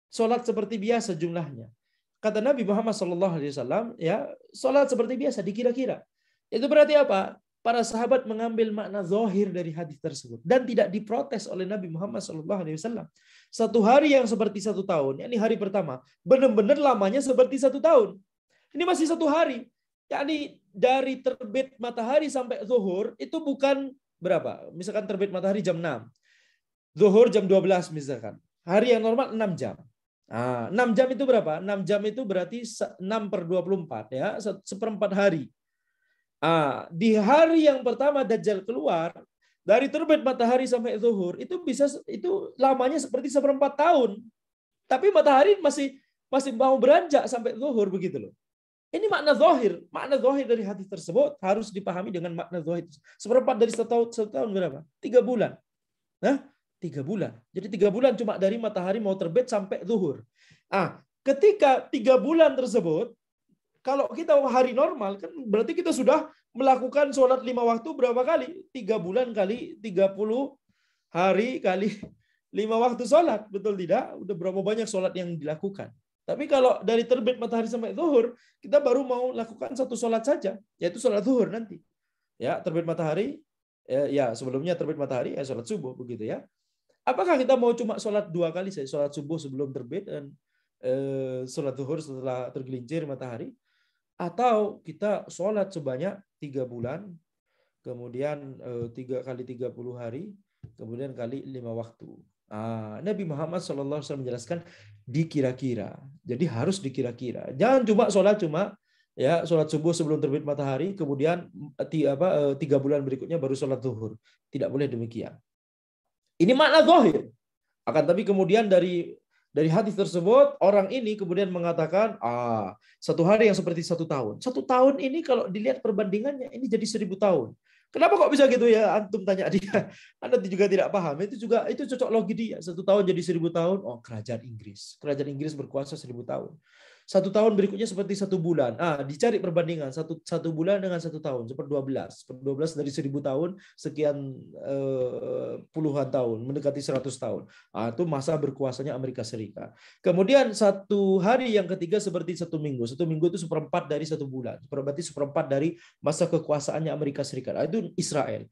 sholat seperti biasa jumlahnya? Kata Nabi Muhammad SAW, ya, sholat seperti biasa, dikira-kira. Itu berarti apa? Para sahabat mengambil makna zahir dari hadis tersebut dan tidak diprotes oleh Nabi Muhammad SAW. 1 hari yang seperti 1 tahun, yakni hari pertama, benar-benar lamanya seperti 1 tahun. Ini masih 1 hari. Yakni dari terbit matahari sampai zuhur itu bukan berapa? Misalkan terbit matahari jam 6. Zuhur jam 12 misalkan. Hari yang normal 6 jam. 6 jam itu berapa? 6 jam itu berarti 6/24 ya, seperempat hari. Di hari yang pertama Dajjal keluar, dari terbit matahari sampai zuhur itu lamanya seperti seperempat tahun. Tapi matahari masih mau beranjak sampai zuhur begitu loh. Ini makna zahir dari hadis tersebut harus dipahami dengan makna zahir. Seperempat dari setahun berapa? 3 bulan. 3 bulan. Jadi 3 bulan cuma dari matahari mau terbit sampai zuhur. Ketika 3 bulan tersebut, kalau kita hari normal kan berarti kita sudah melakukan sholat 5 waktu berapa kali? 3 bulan kali 30 hari kali 5 waktu sholat. Betul tidak? Udah berapa banyak sholat yang dilakukan. Tapi kalau dari terbit matahari sampai zuhur, kita baru mau lakukan 1 sholat saja, yaitu sholat zuhur nanti. Ya, terbit matahari, ya sebelumnya terbit matahari, sholat subuh begitu ya. Apakah kita mau cuma sholat 2 kali saja, sholat subuh sebelum terbit dan sholat zuhur setelah tergelincir matahari? Atau kita sholat sebanyak 3 bulan, kemudian 3 kali 30 hari, kemudian kali 5 waktu. Nabi Muhammad SAW menjelaskan dikira-kira. Jadi harus dikira-kira. Jangan cuma sholat sholat subuh sebelum terbit matahari, kemudian 3 bulan berikutnya baru sholat zuhur. Tidak boleh demikian. Ini makna zahir. Akan tapi kemudian dari hadis tersebut orang ini kemudian mengatakan 1 hari yang seperti 1 tahun. 1 tahun ini kalau dilihat perbandingannya ini jadi 1000 tahun. Kenapa kok bisa gitu ya? Antum tanya dia. Anda juga tidak paham. Itu cocok logi dia. 1 tahun jadi 1000 tahun. Kerajaan Inggris. Kerajaan Inggris berkuasa 1000 tahun. 1 tahun berikutnya seperti 1 bulan. Dicari perbandingan 1 bulan dengan 1 tahun seperti 12 dari 1000 tahun sekian puluhan tahun mendekati 100 tahun. Itu masa berkuasanya Amerika Serikat. Kemudian 1 hari yang ketiga seperti 1 minggu. 1 minggu itu seperempat dari 1 bulan. Berarti seperempat dari masa kekuasaannya Amerika Serikat. Itu Israel.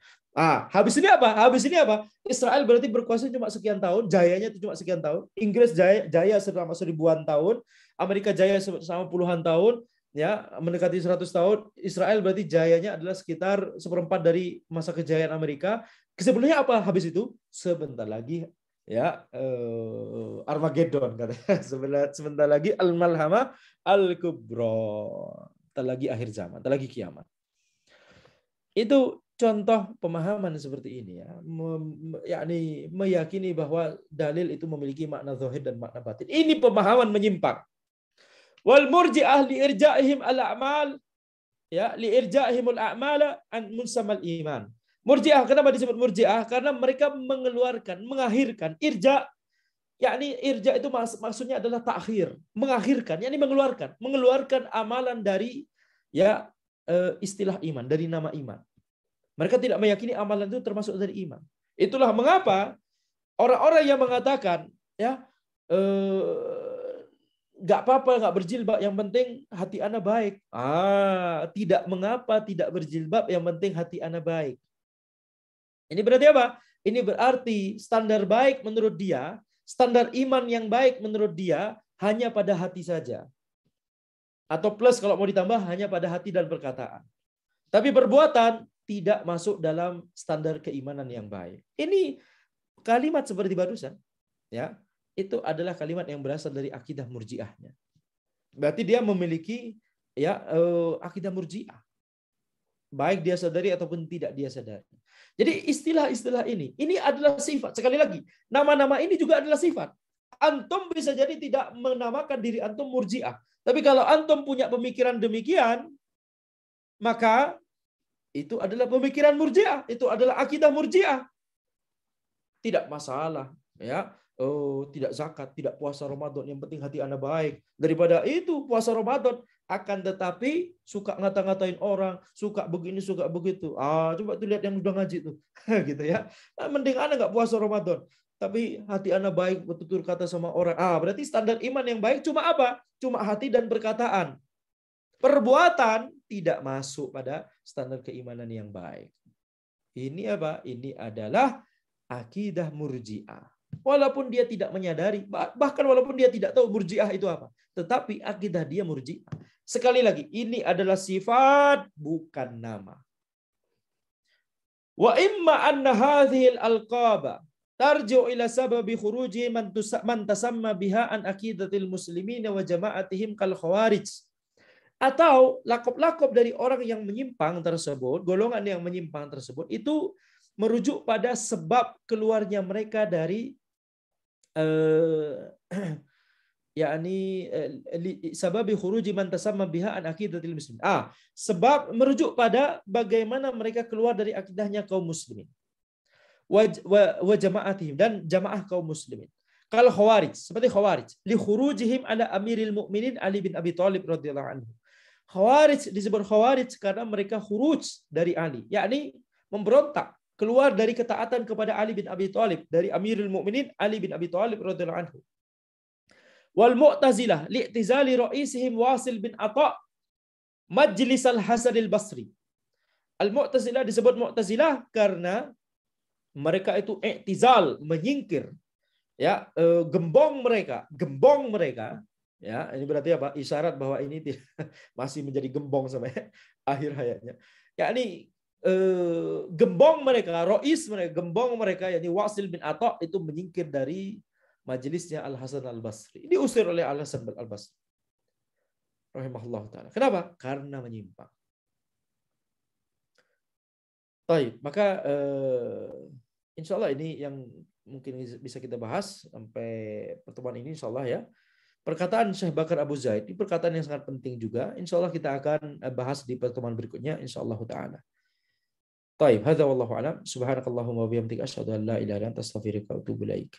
Habis ini apa? Israel berarti berkuasa cuma sekian tahun, jayanya itu cuma sekian tahun. Inggris jaya selama 1000-an tahun, Amerika jaya selama puluhan tahun, ya, mendekati 100 tahun. Israel berarti jayanya adalah sekitar seperempat dari masa kejayaan Amerika. Sebelumnya apa habis itu? Sebentar lagi ya Armageddon katanya. Sebentar lagi Al-Malhamah Al-Kubra. Sebentar lagi akhir zaman, sebentar lagi kiamat. Itu contoh pemahaman seperti ini ya, yakni meyakini bahwa dalil itu memiliki makna zahir dan makna batin. Ini pemahaman menyimpang. Wal murji'ah li irja'ihim al-a'mal, ya, li irja'ihimul a'mala an munsamal iman. Murji'ah, kenapa disebut murji'ah? Karena mereka mengakhirkan irja', yakni irja' itu maksudnya adalah takhir, mengakhirkan, yakni mengeluarkan amalan dari istilah iman, dari nama iman. Mereka tidak meyakini amalan itu termasuk dari iman. Itulah mengapa orang-orang yang mengatakan nggak apa-apa nggak berjilbab, yang penting hati ana baik. Tidak mengapa tidak berjilbab, yang penting hati ana baik. Ini berarti apa? Ini berarti standar baik menurut dia, standar iman yang baik menurut dia hanya pada hati saja. Atau plus kalau mau ditambah hanya pada hati dan perkataan. Tapi perbuatan tidak masuk dalam standar keimanan yang baik. Ini kalimat seperti barusan, ya, itu adalah kalimat yang berasal dari akidah murji'ahnya. Berarti dia memiliki akidah murji'ah. Baik dia sadari ataupun tidak dia sadari. Jadi istilah-istilah ini adalah sifat. Sekali lagi, nama-nama ini juga adalah sifat. Antum bisa jadi tidak menamakan diri antum murji'ah. Tapi kalau antum punya pemikiran demikian, maka itu adalah pemikiran murji'ah, itu adalah akidah murji'ah. Tidak masalah, ya. oh, tidak zakat, tidak puasa Ramadan, yang penting hati Anda baik. Daripada itu puasa Ramadan, akan tetapi suka ngata-ngatain orang, suka begini, suka begitu. Coba tuh lihat yang udah ngaji tuh. Gitu ya. Mending Anda nggak puasa Ramadan. Tapi hati Anda baik, betul kata sama orang. Berarti standar iman yang baik cuma apa? Cuma hati dan perkataan. Perbuatan tidak masuk pada standar keimanan yang baik. Ini apa? Ini adalah akidah Murji'ah. Walaupun dia tidak menyadari, bahkan walaupun dia tidak tahu Murji'ah itu apa, tetapi akidah dia Murji'ah. Sekali lagi, ini adalah sifat bukan nama. Wa imma anna hadhil alqaba tarji'u ila sababi khuruji man tasamma biha an aqidatil muslimin wa jama'atihim kal khawarij. Atau lakop-lakop dari orang yang menyimpang tersebut, golongan yang menyimpang tersebut, itu merujuk pada sebab keluarnya mereka dari yakni sababi khuruji man tasamma biha an aqidatil muslimin. Sebab merujuk pada bagaimana mereka keluar dari akidahnya kaum muslimin. Wa jama'atihim, dan jamaah kaum muslimin. Kal khawarij, seperti khawarij, li khurujihim ala amiril mu'minin Ali bin Abi Thalib radhiyallahu anhu. Khawarij disebut khawarij karena mereka khuruj dari Ali, yakni memberontak, keluar dari ketaatan kepada Ali bin Abi Thalib, dari Amirul Mukminin Ali bin Abi Thalib radhiyallahu anhu. Wal Mu'tazilah li'tizali ra'isihim Wasil bin Atha Majlis al-Hasan al-Basri. Al-Mu'tazilah disebut Mu'tazilah karena mereka itu i'tizal, menyingkir, ya, gembong mereka. Ya, ini berarti apa? Isyarat bahwa ini masih menjadi gembong sampai akhir hayatnya. Yakni gembong mereka, gembong mereka, yakni Wasil bin Atha itu menyingkir dari majelisnya Al-Hasan Al-Basri. Diusir oleh Al-Hasan Al-Basri rahimahullah taala. Kenapa? Karena menyimpang. Baik, maka insya Allah ini yang mungkin bisa kita bahas sampai pertemuan ini, insya Allah ya. Perkataan Syekh Bakar Abu Zaid ini perkataan yang sangat penting juga. Insya Allah kita akan bahas di pertemuan berikutnya, insya Allah taala. Baik, hadza wallahu a'lam. Subhanakallahumma wa bihamdika asyhadu an la ilaha illa anta astaghfiruka wa atubu ilaik.